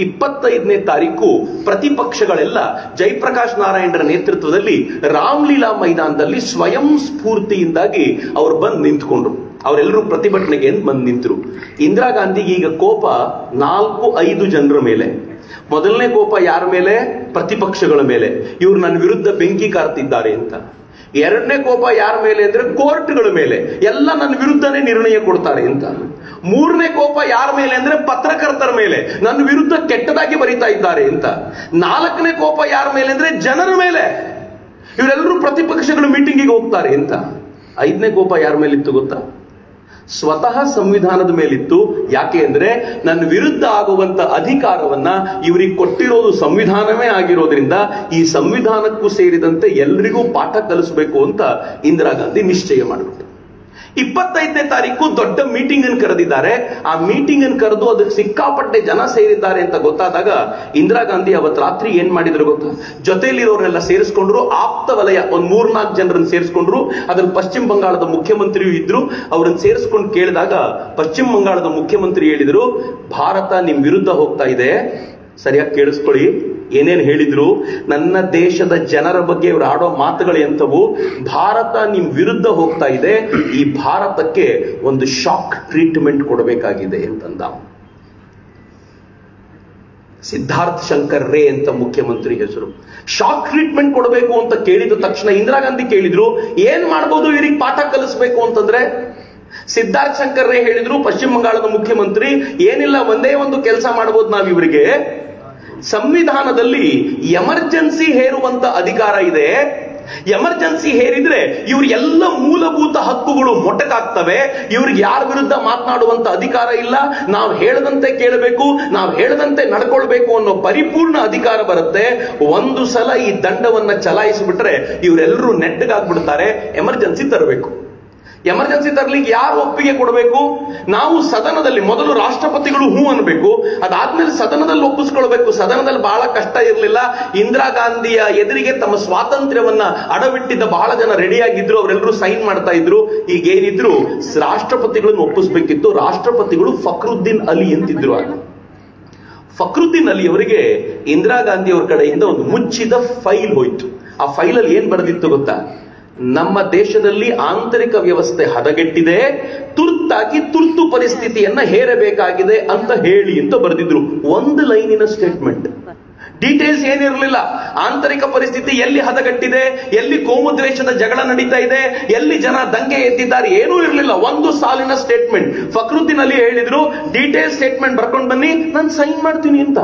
25ನೇ ತಾರೀಕು ಪ್ರತಿಪಕ್ಷಗಳೆಲ್ಲ ಜಯಪ್ರಕಾಶ್ ನಾರಾಯಣರ ನೇತೃತ್ವದಲ್ಲಿ ರಾಮ್ಲೀಲಾ ಮೈದಾನದಲ್ಲಿ ಸ್ವಯಂ ಸ್ಫೂರ್ತಿಯಿಂದಾಗಿ ಅವರು ಬಂದು ನಿಂತ್ಕೊಂಡ್ರು. ಅವರೆಲ್ಲರೂ ಪ್ರತಿಭಟನೆಗೆ ಬಂದು ನಿಂತರು. ಇಂದಿರಾ ಗಾಂಧಿಗೆ ಈಗ ಕೋಪ 4-5 ಜನರ ಮೇಲೆ. ಮೊದಲನೇ ಕೋಪ ಯಾರ ಮೇಲೆ? ಪ್ರತಿಪಕ್ಷಗಳ ಮೇಲೆ, ಇವರು ನನ್ನ ವಿರುದ್ಧ ಬೆಂಕಿ ಕಾರ್ತಿದ್ದಾರೆ ಅಂತ. ಎರಡನೇ ಕೋಪ ಯಾರ ಮೇಲೆ ಅಂದ್ರೆ ಕೋರ್ಟ್ಗಳ ಮೇಲೆ, ಎಲ್ಲ ನನ್ನ ವಿರುದ್ಧನೇ ನಿರ್ಣಯ ಕೊಡ್ತಾರೆ ಅಂತ. ಮೂರನೇ ಕೋಪ ಯಾರ ಮೇಲೆ ಅಂದ್ರೆ ಪತ್ರಕರ್ತರ ಮೇಲೆ, ನನ್ನ ವಿರುದ್ಧ ಕೆಟ್ಟದಾಗಿ ಬರೀತಾ ಇದ್ದಾರೆ ಅಂತ. 4ನೇ ಕೋಪ ಯಾರ ಮೇಲೆ ಅಂದ್ರೆ ಜನರ ಮೇಲೆ, ಇವರೆಲ್ಲರೂ ಪ್ರತಿಪಕ್ಷಗಳು ಮೀಟಿಂಗಿಗೆ ಹೋಗ್ತಾರೆ ಅಂತ. 5ನೇ ಕೋಪ ಯಾರ ಮೇಲಿತ್ತು ಗೊತ್ತಾ? ಸ್ವತಃ ಸಂವಿಧಾನದ ಮೇಲಿತ್ತು. ಯಾಕೆ ಅಂದ್ರೆ ನನ್ನ ವಿರುದ್ಧ ಆಗುವಂತ ಅಧಿಕಾರವನ್ನ ಇವರಿಗೆ ಕೊಟ್ಟಿರೋದು ಸಂವಿಧಾನವೇ ಆಗಿರೋದ್ರಿಂದ ಈ ಸಂವಿಧಾನಕ್ಕೂ ಸೇರಿದಂತೆ ಎಲ್ರಿಗೂ ಪಾಠ ಕಲಿಸಬೇಕು ಅಂತ ಇಂದಿರಾ ಗಾಂಧಿ ನಿಶ್ಚಯ ಮಾಡಿಬಿಟ್ಟು 25ನೇ ತಾರೀಕು ದೊಡ್ಡ ಮೀಟಿಂಗ್ ಅನ್ನು ಕರೆದಿದ್ದಾರೆ. ಆ ಮೀಟಿಂಗ್ ಅನ್ನು ಕರೆದು ಅದಕ್ಕೆ ಸಿಕ್ಕಾಪಟ್ಟೆ ಜನ ಸೇರಿದ್ದಾರೆ ಅಂತ ಗೊತ್ತಾದಾಗ ಇಂದಿರಾ ಗಾಂಧಿ ಅವತ್ತು ರಾತ್ರಿ ಏನ್ ಮಾಡಿದ್ರು ಗೊತ್ತಾ? ಜೊತೆಯಲ್ಲಿರೋರೆಲ್ಲ ಸೇರಿಸ್ಕೊಂಡ್ರು, ಆಪ್ತ ವಲಯ ಒಂದು 3-4 ಜನರನ್ನು ಸೇರಿಸ್ಕೊಂಡ್ರು. ಅದ್ರಲ್ಲಿ ಪಶ್ಚಿಮ ಬಂಗಾಳದ ಮುಖ್ಯಮಂತ್ರಿಯೂ ಇದ್ರು. ಅವರನ್ನು ಸೇರಿಸ್ಕೊಂಡು ಕೇಳಿದಾಗ ಪಶ್ಚಿಮ ಬಂಗಾಳದ ಮುಖ್ಯಮಂತ್ರಿ ಹೇಳಿದ್ರು, ಭಾರತ ನಿಮ್ ವಿರುದ್ಧ ಹೋಗ್ತಾ ಇದೆ, ಸರಿಯಾಗಿ ಕೇಳಿಸ್ಕೊಳ್ಳಿ. ಏನೇನ್ ಹೇಳಿದ್ರು? ನನ್ನ ದೇಶದ ಜನರ ಬಗ್ಗೆ ಇವರು ಆಡೋ ಮಾತುಗಳು ಎಂತವು? ಭಾರತ ನಿಮ್ ವಿರುದ್ಧ ಹೋಗ್ತಾ ಇದೆ, ಈ ಭಾರತಕ್ಕೆ ಒಂದು ಶಾಕ್ ಟ್ರೀಟ್ಮೆಂಟ್ ಕೊಡಬೇಕಾಗಿದೆ ಅಂತಂದ. ಸಿದ್ಧಾರ್ಥ್ ಶಂಕರ್ ರೇ ಅಂತ ಮುಖ್ಯಮಂತ್ರಿ ಹೆಸರು. ಶಾಕ್ ಟ್ರೀಟ್ಮೆಂಟ್ ಕೊಡಬೇಕು ಅಂತ ಕೇಳಿದ ತಕ್ಷಣ ಇಂದಿರಾ ಗಾಂಧಿ ಕೇಳಿದ್ರು, ಏನ್ ಮಾಡ್ಬೋದು ಇವರಿಗೆ ಪಾಠ ಕಲಿಸ್ಬೇಕು ಅಂತಂದ್ರೆ? ಸಿದ್ಧಾರ್ಥ್ ಶಂಕರ್ ರೇ ಹೇಳಿದ್ರು, ಪಶ್ಚಿಮ ಬಂಗಾಳದ ಮುಖ್ಯಮಂತ್ರಿ, ಏನಿಲ್ಲ ಒಂದೇ ಒಂದು ಕೆಲಸ ಮಾಡಬಹುದು ನಾವು ಇವರಿಗೆ. ಸಂವಿಧಾನದಲ್ಲಿ ಎಮರ್ಜೆನ್ಸಿ ಹೇರುವಂತ ಅಧಿಕಾರ ಇದೆ. ಎಮರ್ಜೆನ್ಸಿ ಹೇರಿದ್ರೆ ಇವ್ರ ಎಲ್ಲ ಮೂಲಭೂತ ಹಕ್ಕುಗಳು ಮೊಟಕಾಗ್ತವೆ. ಇವ್ರಿಗೆ ಯಾರ ವಿರುದ್ಧ ಮಾತನಾಡುವಂತ ಅಧಿಕಾರ ಇಲ್ಲ. ನಾವು ಹೇಳದಂತೆ ಕೇಳಬೇಕು, ನಾವು ಹೇಳದಂತೆ ನಡ್ಕೊಳ್ಬೇಕು ಅನ್ನೋ ಪರಿಪೂರ್ಣ ಅಧಿಕಾರ ಬರುತ್ತೆ. ಒಂದು ಸಲ ಈ ದಂಡವನ್ನ ಚಲಾಯಿಸಿಬಿಟ್ರೆ ಇವರೆಲ್ಲರೂ ನೆಟ್ಟಗಾಗ್ಬಿಡ್ತಾರೆ. ಎಮರ್ಜೆನ್ಸಿ ತರಬೇಕು. ಎಮರ್ಜೆನ್ಸಿ ತರಲಿಕ್ಕೆ ಯಾರು ಒಪ್ಪಿಗೆ ಕೊಡಬೇಕು? ನಾವು ಸದನದಲ್ಲಿ ಮೊದಲು ರಾಷ್ಟ್ರಪತಿಗಳು ಹೂ ಅನ್ಬೇಕು, ಅದಾದ್ಮೇಲೆ ಸದನದಲ್ಲಿ ಒಪ್ಪಿಸ್ಕೊಳ್ಬೇಕು. ಸದನದಲ್ಲಿ ಬಹಳ ಕಷ್ಟ ಇರಲಿಲ್ಲ. ಇಂದಿರಾ ಗಾಂಧಿಯ ಎದುರಿಗೆ ತಮ್ಮ ಸ್ವಾತಂತ್ರ್ಯವನ್ನ ಅಡವಿಟ್ಟಿದ್ದ ಬಹಳ ಜನ ರೆಡಿಯಾಗಿದ್ರು, ಅವರೆಲ್ಲರೂ ಸೈನ್ ಮಾಡ್ತಾ ಇದ್ರು. ಈಗೇನಿದ್ರು ರಾಷ್ಟ್ರಪತಿಗಳನ್ನು ಒಪ್ಪಿಸ್ಬೇಕಿತ್ತು. ರಾಷ್ಟ್ರಪತಿಗಳು ಫಕ್ರುದ್ದೀನ್ ಅಲಿ ಅಂತಿದ್ರು. ಫಕ್ರುದ್ದೀನ್ ಅಲಿ ಅವರಿಗೆ ಇಂದಿರಾ ಗಾಂಧಿ ಅವರ ಕಡೆಯಿಂದ ಒಂದು ಮುಚ್ಚಿದ ಫೈಲ್ ಹೋಯ್ತು. ಆ ಫೈಲಲ್ಲಿ ಏನ್ ಬರೆದಿತ್ತು ಗೊತ್ತಾ? ನಮ್ಮ ದೇಶದಲ್ಲಿ ಆಂತರಿಕ ವ್ಯವಸ್ಥೆ ಹದಗೆಟ್ಟಿದೆ, ತುರ್ತಾಗಿ ತುರ್ತು ಪರಿಸ್ಥಿತಿಯನ್ನ ಹೇರಬೇಕಾಗಿದೆ ಅಂತ ಹೇಳಿ ಅಂತ ಬರೆದಿದ್ರು. ಒಂದು ಲೈನಿನ ಸ್ಟೇಟ್ಮೆಂಟ್, ಡೀಟೇಲ್ಸ್ ಏನಿರಲಿಲ್ಲ. ಆಂತರಿಕ ಪರಿಸ್ಥಿತಿ ಎಲ್ಲಿ ಹದಗೆಟ್ಟಿದೆ, ಎಲ್ಲಿ ಕೋಮುದ್ವೇಷದ ಜಗಳ ನಡೀತಾ ಇದೆ, ಎಲ್ಲಿ ಜನ ದಂಗೆ ಎದ್ದಿದ್ದಾರೆ, ಏನೂ ಇರಲಿಲ್ಲ. ಒಂದು ಸಾಲಿನ ಸ್ಟೇಟ್ಮೆಂಟ್. ಫಕ್ರುದ್ದೀನ್ ಅಲಿ ಹೇಳಿದ್ರು, ಡೀಟೇಲ್ ಸ್ಟೇಟ್ಮೆಂಟ್ ಬರ್ಕೊಂಡು ಬನ್ನಿ, ನಾನು ಸೈನ್ ಮಾಡ್ತೀನಿ ಅಂತ.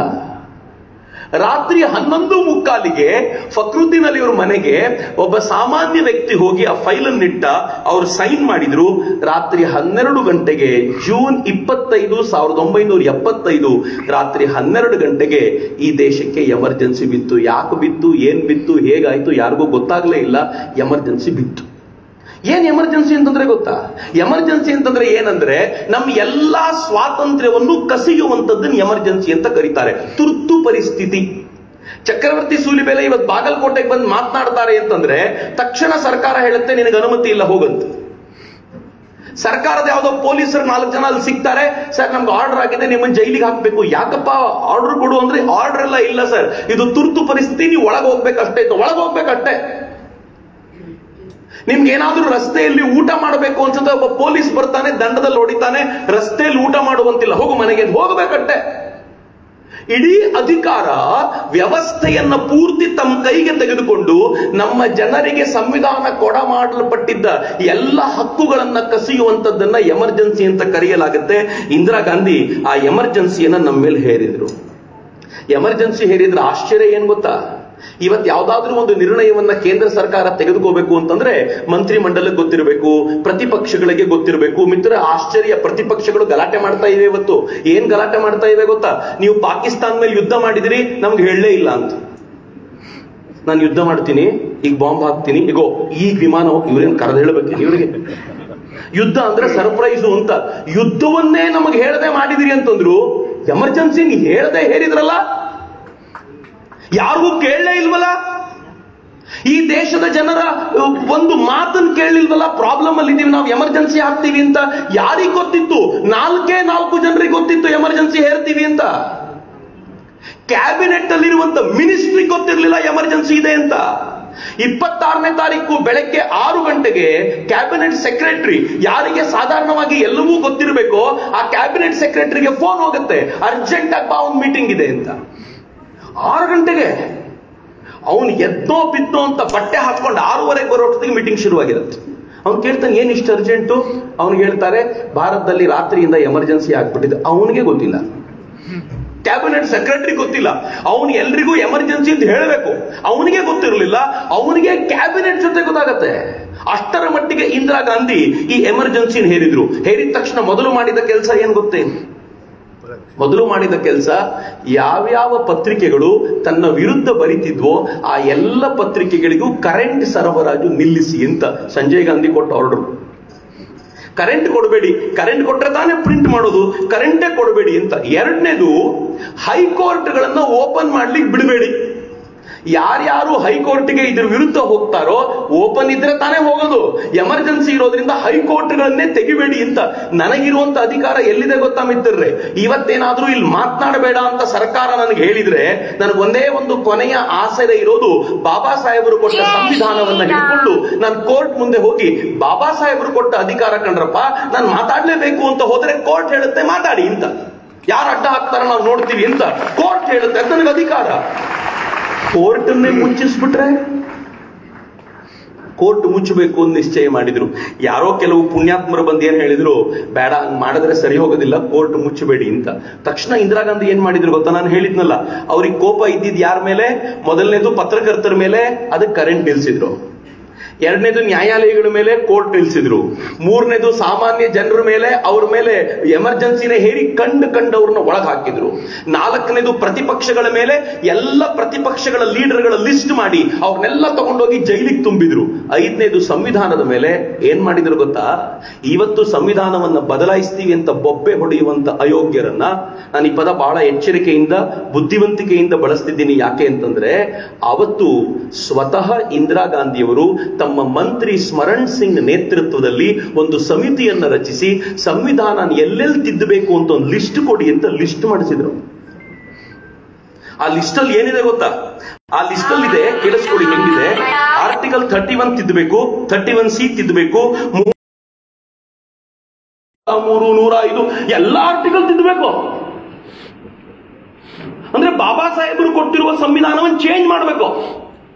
ರಾತ್ರಿ 11:15ಗೆ ಫಕ್ರುದ್ದೀನ್ ಅಲಿ ಅವ್ರ ಮನೆಗೆ ಒಬ್ಬ ಸಾಮಾನ್ಯ ವ್ಯಕ್ತಿ ಹೋಗಿ ಆ ಫೈಲ್ ಅನ್ನಿಟ್ಟ. ಅವರು ಸೈನ್ ಮಾಡಿದ್ರು. ರಾತ್ರಿ 12 ಗಂಟೆಗೆ ಜೂನ್ 25, 1975 ರಾತ್ರಿ 12 ಗಂಟೆಗೆ ಈ ದೇಶಕ್ಕೆ ಎಮರ್ಜೆನ್ಸಿ ಬಿತ್ತು. ಯಾಕೆ ಬಿತ್ತು, ಏನ್ ಬಿತ್ತು, ಹೇಗಾಯ್ತು ಯಾರಿಗೂ ಗೊತ್ತಾಗ್ಲೇ ಇಲ್ಲ. ಎಮರ್ಜೆನ್ಸಿ ಬಿತ್ತು. ಏನ್ ಎಮರ್ಜೆನ್ಸಿ ಅಂತಂದ್ರೆ ಗೊತ್ತಾ? ಎಮರ್ಜೆನ್ಸಿ ಅಂತಂದ್ರೆ ಏನಂದ್ರೆ ನಮ್ಮ ಎಲ್ಲಾ ಸ್ವಾತಂತ್ರ್ಯವನ್ನು ಕಸಿಯುವಂತದ್ದನ್ನು ಎಮರ್ಜೆನ್ಸಿ ಅಂತ ಕರೀತಾರೆ. ತುರ್ತು ಪರಿಸ್ಥಿತಿ. ಚಕ್ರವರ್ತಿ ಸೂಲಿಬೆಲೆ ಇವತ್ತು ಬಾಗಲಕೋಟೆಗೆ ಬಂದು ಮಾತನಾಡ್ತಾರೆ ಅಂತಂದ್ರೆ ತಕ್ಷಣ ಸರ್ಕಾರ ಹೇಳುತ್ತೆ ನಿನಗೆ ಅನುಮತಿ ಇಲ್ಲ ಹೋಗಂತ. ಸರ್ಕಾರದ ಯಾವುದೋ ಪೊಲೀಸರು 4 ಜನ ಅಲ್ಲಿ ಸಿಗ್ತಾರೆ, ಸರ್ ನಮ್ಗೆ ಆರ್ಡರ್ ಆಗಿದೆ ನಿಮ್ಮನ್ನ ಜೈಲಿಗೆ ಹಾಕ್ಬೇಕು. ಯಾಕಪ್ಪ ಆರ್ಡರ್ ಕೊಡು ಅಂದ್ರೆ ಆರ್ಡರ್ ಎಲ್ಲ ಇಲ್ಲ ಸರ್, ಇದು ತುರ್ತು ಪರಿಸ್ಥಿತಿ, ನೀವು ಒಳಗೆ ಹೋಗ್ಬೇಕಷ್ಟೇ. ಒಳಗೆ ಹೋಗ್ಬೇಕಷ್ಟೇ. ನಿಮ್ಗೆ ಏನಾದ್ರೂ ರಸ್ತೆಯಲ್ಲಿ ಊಟ ಮಾಡಬೇಕು ಅನ್ಸುತ್ತೆ, ಒಬ್ಬ ಪೊಲೀಸ್ ಬರ್ತಾನೆ, ದಂಡದಲ್ಲಿ ಹೊಡಿತಾನೆ, ರಸ್ತೆಯಲ್ಲಿ ಊಟ ಮಾಡುವಂತಿಲ್ಲ, ಹೋಗು ಮನೆಗೆ ಹೋಗಬೇಕಟ್ಟೆ. ಇಡೀ ಅಧಿಕಾರ ವ್ಯವಸ್ಥೆಯನ್ನ ಪೂರ್ತಿ ತಮ್ಮ ಕೈಗೆ ತೆಗೆದುಕೊಂಡು ನಮ್ಮ ಜನರಿಗೆ ಸಂವಿಧಾನ ಕೊಡಮಾಡಲ್ಪಟ್ಟಿದ್ದ ಎಲ್ಲ ಹಕ್ಕುಗಳನ್ನ ಕಸಿಯುವಂತದ್ದನ್ನ ಎಮರ್ಜೆನ್ಸಿ ಅಂತ ಕರೆಯಲಾಗುತ್ತೆ. ಇಂದಿರಾ ಗಾಂಧಿ ಆ ಎಮರ್ಜೆನ್ಸಿಯನ್ನ ನಮ್ಮ ಮೇಲೆ ಹೇರಿದ್ರು. ಎಮರ್ಜೆನ್ಸಿ ಹೇರಿದ್ರ ಆಶ್ಚರ್ಯ ಏನ್ ಗೊತ್ತಾ? ಇವತ್ತು ಯಾವ್ದಾದ್ರೂ ಒಂದು ನಿರ್ಣಯವನ್ನ ಕೇಂದ್ರ ಸರ್ಕಾರ ತೆಗೆದುಕೋಬೇಕು ಅಂತಂದ್ರೆ ಮಂತ್ರಿ ಮಂಡಲಕ್ಕೆ ಗೊತ್ತಿರಬೇಕು, ಪ್ರತಿಪಕ್ಷಗಳಿಗೆ ಗೊತ್ತಿರಬೇಕು. ಮಿತ್ರ ಆಶ್ಚರ್ಯ, ಪ್ರತಿಪಕ್ಷಗಳು ಗಲಾಟೆ ಮಾಡ್ತಾ ಇವೆ. ಇವತ್ತು ಏನ್ ಗಲಾಟೆ ಮಾಡ್ತಾ ಇವೆ ಗೊತ್ತಾ? ನೀವು ಪಾಕಿಸ್ತಾನ ಮೇಲೆ ಯುದ್ಧ ಮಾಡಿದಿರಿ, ನಮ್ಗೆ ಹೇಳಲೇ ಇಲ್ಲ ಅಂತ. ನಾನು ಯುದ್ಧ ಮಾಡ್ತೀನಿ, ಈಗ ಬಾಂಬ್ ಹಾಕ್ತೀನಿ, ಈಗೋ ಈಗ ವಿಮಾನ ಇವ್ರೇನ್ ಕರೆದು ಹೇಳಬೇಕು ಇವರಿಗೆ. ಯುದ್ಧ ಅಂದ್ರೆ ಸರ್ಪ್ರೈಸು ಅಂತ. ಯುದ್ಧವನ್ನೇ ನಮಗೆ ಹೇಳದೆ ಮಾಡಿದಿರಿ ಅಂತಂದ್ರು ಎಮರ್ಜೆನ್ಸಿ ಹೇಳದೆ ಹೇರಿದ್ರಲ್ಲ, ಯಾರಿಗೂ ಕೇಳಲೇ ಇಲ್ವಲ್ಲ. ಈ ದೇಶದ ಜನರ ಒಂದು ಮಾತನ್ನು ಕೇಳಲಿಲ್ವಲ್ಲ. ಪ್ರಾಬ್ಲಮ್ ಅಲ್ಲಿ ಇದೀವಿ ನಾವು, ಎಮರ್ಜೆನ್ಸಿ ಹಾಕ್ತೀವಿ ಅಂತ ಯಾರಿಗೆ ಗೊತ್ತಿತ್ತು? 4 ಜನರಿಗೆ ಗೊತ್ತಿತ್ತು ಎಮರ್ಜೆನ್ಸಿ ಹೇರ್ತೀವಿ ಅಂತ. ಕ್ಯಾಬಿನೆಟ್ ಅಲ್ಲಿರುವಂತ ಮಿನಿಸ್ಟ್ರಿ ಗೊತ್ತಿರಲಿಲ್ಲ ಎಮರ್ಜೆನ್ಸಿ ಇದೆ ಅಂತ. 26ನೇ ತಾರೀಕು ಬೆಳಗ್ಗೆ 6 ಗಂಟೆಗೆ ಕ್ಯಾಬಿನೆಟ್ ಸೆಕ್ರೆಟರಿ, ಯಾರಿಗೆ ಸಾಧಾರಣವಾಗಿ ಎಲ್ಲವೂ ಗೊತ್ತಿರಬೇಕು, ಆ ಕ್ಯಾಬಿನೆಟ್ ಸೆಕ್ರೆಟರಿಗೆ ಫೋನ್ ಹೋಗುತ್ತೆ, ಅರ್ಜೆಂಟ್ ಆಗಿ ಬಾ ಒಂದು ಮೀಟಿಂಗ್ ಇದೆ ಅಂತ. 6 ಗಂಟೆಗೆ ಅವನು ಎದ್ದೋ ಬಿದ್ದೋ ಅಂತ ಬಟ್ಟೆ ಹಾಕೊಂಡು 6:30 ಬರೋಷ್ಟೊತ್ತಿಗೆ ಮೀಟಿಂಗ್ ಶುರುವಾಗಿರುತ್ತೆ. ಅವ್ನು ಕೇಳ್ತಾನೆ ಏನ್ ಇಷ್ಟು ಅರ್ಜೆಂಟು? ಅವ್ನಿಗೆ ಹೇಳ್ತಾರೆ ಭಾರತದಲ್ಲಿ ರಾತ್ರಿಯಿಂದ ಎಮರ್ಜೆನ್ಸಿ ಆಗ್ಬಿಟ್ಟಿದೆ. ಅವನಿಗೆ ಗೊತ್ತಿಲ್ಲ, ಕ್ಯಾಬಿನೆಟ್ ಸೆಕ್ರೆಟರಿ ಗೊತ್ತಿಲ್ಲ, ಅವನು ಎಲ್ರಿಗೂ ಎಮರ್ಜೆನ್ಸಿ ಅಂತ ಹೇಳಬೇಕು, ಅವನಿಗೆ ಗೊತ್ತಿರಲಿಲ್ಲ. ಅವನಿಗೆ ಕ್ಯಾಬಿನೆಟ್ ಜೊತೆ ಗೊತ್ತಾಗತ್ತೆ. ಅಷ್ಟರ ಮಟ್ಟಿಗೆ ಇಂದಿರಾ ಗಾಂಧಿ ಈ ಎಮರ್ಜೆನ್ಸಿ ಹೇರಿದ್ರು. ಹೇರಿದ ತಕ್ಷಣ ಮೊದಲು ಮಾಡಿದ ಕೆಲಸ ಏನ್ ಗೊತ್ತೇ? ಮೊದಲು ಮಾಡಿದ ಕೆಲಸ, ಯಾವ್ಯಾವ ಪತ್ರಿಕೆಗಳು ತನ್ನ ವಿರುದ್ಧ ಬರೀತಿದ್ವೋ ಆ ಎಲ್ಲ ಪತ್ರಿಕೆಗಳಿಗೂ ಕರೆಂಟ್ ಸರಬರಾಜು ನಿಲ್ಲಿಸಿ ಅಂತ ಸಂಜಯ್ ಗಾಂಧಿ ಕೊಟ್ಟ ಆರ್ಡರ್. ಕರೆಂಟ್ ಕೊಡಬೇಡಿ, ಕರೆಂಟ್ ಕೊಟ್ರೆ ತಾನೇ ಪ್ರಿಂಟ್ ಮಾಡೋದು, ಕರೆಂಟೇ ಕೊಡಬೇಡಿ ಅಂತ. ಎರಡನೇದು, ಹೈಕೋರ್ಟ್ಗಳನ್ನ ಓಪನ್ ಮಾಡ್ಲಿಕ್ಕೆ ಬಿಡಬೇಡಿ. ಯಾರ್ಯಾರು ಹೈಕೋರ್ಟ್ಗೆ ಇದ್ರ ವಿರುದ್ಧ ಹೋಗ್ತಾರೋ, ಓಪನ್ ಇದ್ರೆ ತಾನೇ ಹೋಗೋದು, ಎಮರ್ಜೆನ್ಸಿ ಇರೋದ್ರಿಂದ ಹೈಕೋರ್ಟ್ಗಳನ್ನೇ ತೆಗಿಬೇಡಿ ಅಂತ. ನನಗಿರುವಂತ ಅಧಿಕಾರ ಎಲ್ಲಿದೆ ಗೊತ್ತಾ ಮಿತ್ರರೇ? ಇವತ್ತೇನಾದ್ರೂ ಇಲ್ಲಿ ಮಾತನಾಡಬೇಡ ಅಂತ ಸರ್ಕಾರ ನನಗೆ ಹೇಳಿದ್ರೆ ನನಗೊಂದೇ ಒಂದು ಕೊನೆಯ ಆಸೆ ಇರೋದು, ಬಾಬಾ ಸಾಹೇಬರು ಕೊಟ್ಟ ಸಂವಿಧಾನವನ್ನ ಹಿಡ್ಕೊಂಡು ನಾನು ಕೋರ್ಟ್ ಮುಂದೆ ಹೋಗಿ ಬಾಬಾ ಸಾಹೇಬರು ಕೊಟ್ಟ ಅಧಿಕಾರ ಕಂಡ್ರಪ್ಪ, ನಾನು ಮಾತಾಡ್ಲೇಬೇಕು ಅಂತ ಹೋದ್ರೆ ಕೋರ್ಟ್ ಹೇಳುತ್ತೆ ಮಾತಾಡಿ ಅಂತ. ಯಾರು ಅಡ್ಡ ಹಾಕ್ತಾರ ನಾವು ನೋಡ್ತೀವಿ ಅಂತ ಕೋರ್ಟ್ ಹೇಳುತ್ತೆ, ಅದು ನನಗೆ ಅಧಿಕಾರ. ಕೋರ್ಟನ್ನೇ ಮುಚ್ಚಿಸ್ಬಿಟ್ರೆ, ಕೋರ್ಟ್ ಮುಚ್ಚಬೇಕು ಅಂತ ನಿಶ್ಚಯ ಮಾಡಿದ್ರು. ಯಾರೋ ಕೆಲವು ಪುಣ್ಯಾತ್ಮರು ಬಂದು ಏನ್ ಹೇಳಿದ್ರು, ಬೇಡ ಹಂಗ್ ಮಾಡಿದ್ರೆ ಸರಿ ಹೋಗೋದಿಲ್ಲ, ಕೋರ್ಟ್ ಮುಚ್ಚಬೇಡಿ ಅಂತ. ತಕ್ಷಣ ಇಂದಿರಾ ಗಾಂಧಿ ಏನ್ ಮಾಡಿದ್ರು ಗೊತ್ತಾ? ನಾನು ಹೇಳಿದ್ನಲ್ಲ, ಅವ್ರಿಗೆ ಕೋಪ ಇದ್ದಿದ್ ಯಾರ ಮೇಲೆ? ಮೊದಲನೇದು ಪತ್ರಕರ್ತರ ಮೇಲೆ, ಅದಕ್ಕೆ ಕರೆಂಟ್ ನಿಲ್ಸಿದ್ರು. ಎರಡನೇದು ನ್ಯಾಯಾಲಯಗಳ ಮೇಲೆ ಕೋರ್ಟ್ ನಿಲ್ಸಿದ್ರು. ಮೂರನೇದು ಸಾಮಾನ್ಯ ಜನರ ಮೇಲೆ, ಅವ್ರ ಮೇಲೆ ಎಮರ್ಜೆನ್ಸಿನೇ ಹೇರಿ ಕಂಡವ್ರನ್ನ ಒಳಗೆ ಹಾಕಿದ್ರು. 4ನೇದು ಪ್ರತಿಪಕ್ಷಗಳ ಮೇಲೆ, ಎಲ್ಲ ಪ್ರತಿಪಕ್ಷಗಳ ಲೀಡರ್ಗಳ ಲಿಸ್ಟ್ ಮಾಡಿ ಅವ್ರನ್ನೆಲ್ಲ ತಗೊಂಡೋಗಿ ಜೈಲಿಗೆ ತುಂಬಿದ್ರು. 5ನೇದು ಸಂವಿಧಾನದ ಮೇಲೆ ಏನ್ ಮಾಡಿದ್ರು ಗೊತ್ತಾ? ಇವತ್ತು ಸಂವಿಧಾನವನ್ನ ಬದಲಾಯಿಸ್ತೀವಿ ಅಂತ ಬೊಬ್ಬೆ ಹೊಡೆಯುವಂತ ಅಯೋಗ್ಯರನ್ನ, ನಾನು ಈ ಪದ ಬಹಳ ಎಚ್ಚರಿಕೆಯಿಂದ ಬುದ್ಧಿವಂತಿಕೆಯಿಂದ ಬಳಸ್ತಿದ್ದೀನಿ. ಯಾಕೆ ಅಂತಂದ್ರೆ, ಅವತ್ತು ಸ್ವತಃ ಇಂದಿರಾ ಗಾಂಧಿಯವರು ತಮ್ಮ ಮಂತ್ರಿ ಸ್ಮರಣ್ ಸಿಂಗ್ ನೇತೃತ್ವದಲ್ಲಿ ಒಂದು ಸಮಿತಿಯನ್ನ ರಚಿಸಿ ಸಂವಿಧಾನ ಎಲ್ಲೆಲ್ಲಿ ತಿದ್ದಬೇಕು ಅಂತ ಒಂದು ಲಿಸ್ಟ್ ಕೊಡಿ ಅಂತ ಲಿಸ್ಟ್ ಮಾಡಿಸಿದ್ರು. ಆ ಲಿಸ್ಟ್ ಅಲ್ಲಿ ಏನಿದೆ ಗೊತ್ತಾ? ಆ ಲಿಸ್ಟ್ ಅಲ್ಲಿ ಇದೆ, ಕೇಳಿಸ್ಕೊಳ್ಳಿ ಹೆಂಗಿದೆ. ಆರ್ಟಿಕಲ್ 31 ತಿದ್ದಬೇಕು, 31C ತಿದ್ದಬೇಕು, 300, 105 ಎಲ್ಲ ಆರ್ಟಿಕಲ್ ತಿದ್ದಬೇಕು. ಅಂದ್ರೆ ಬಾಬಾ ಸಾಹೇಬರು ಕೊಟ್ಟಿರುವ ಸಂವಿಧಾನವನ್ನು ಚೇಂಜ್ ಮಾಡಬೇಕು.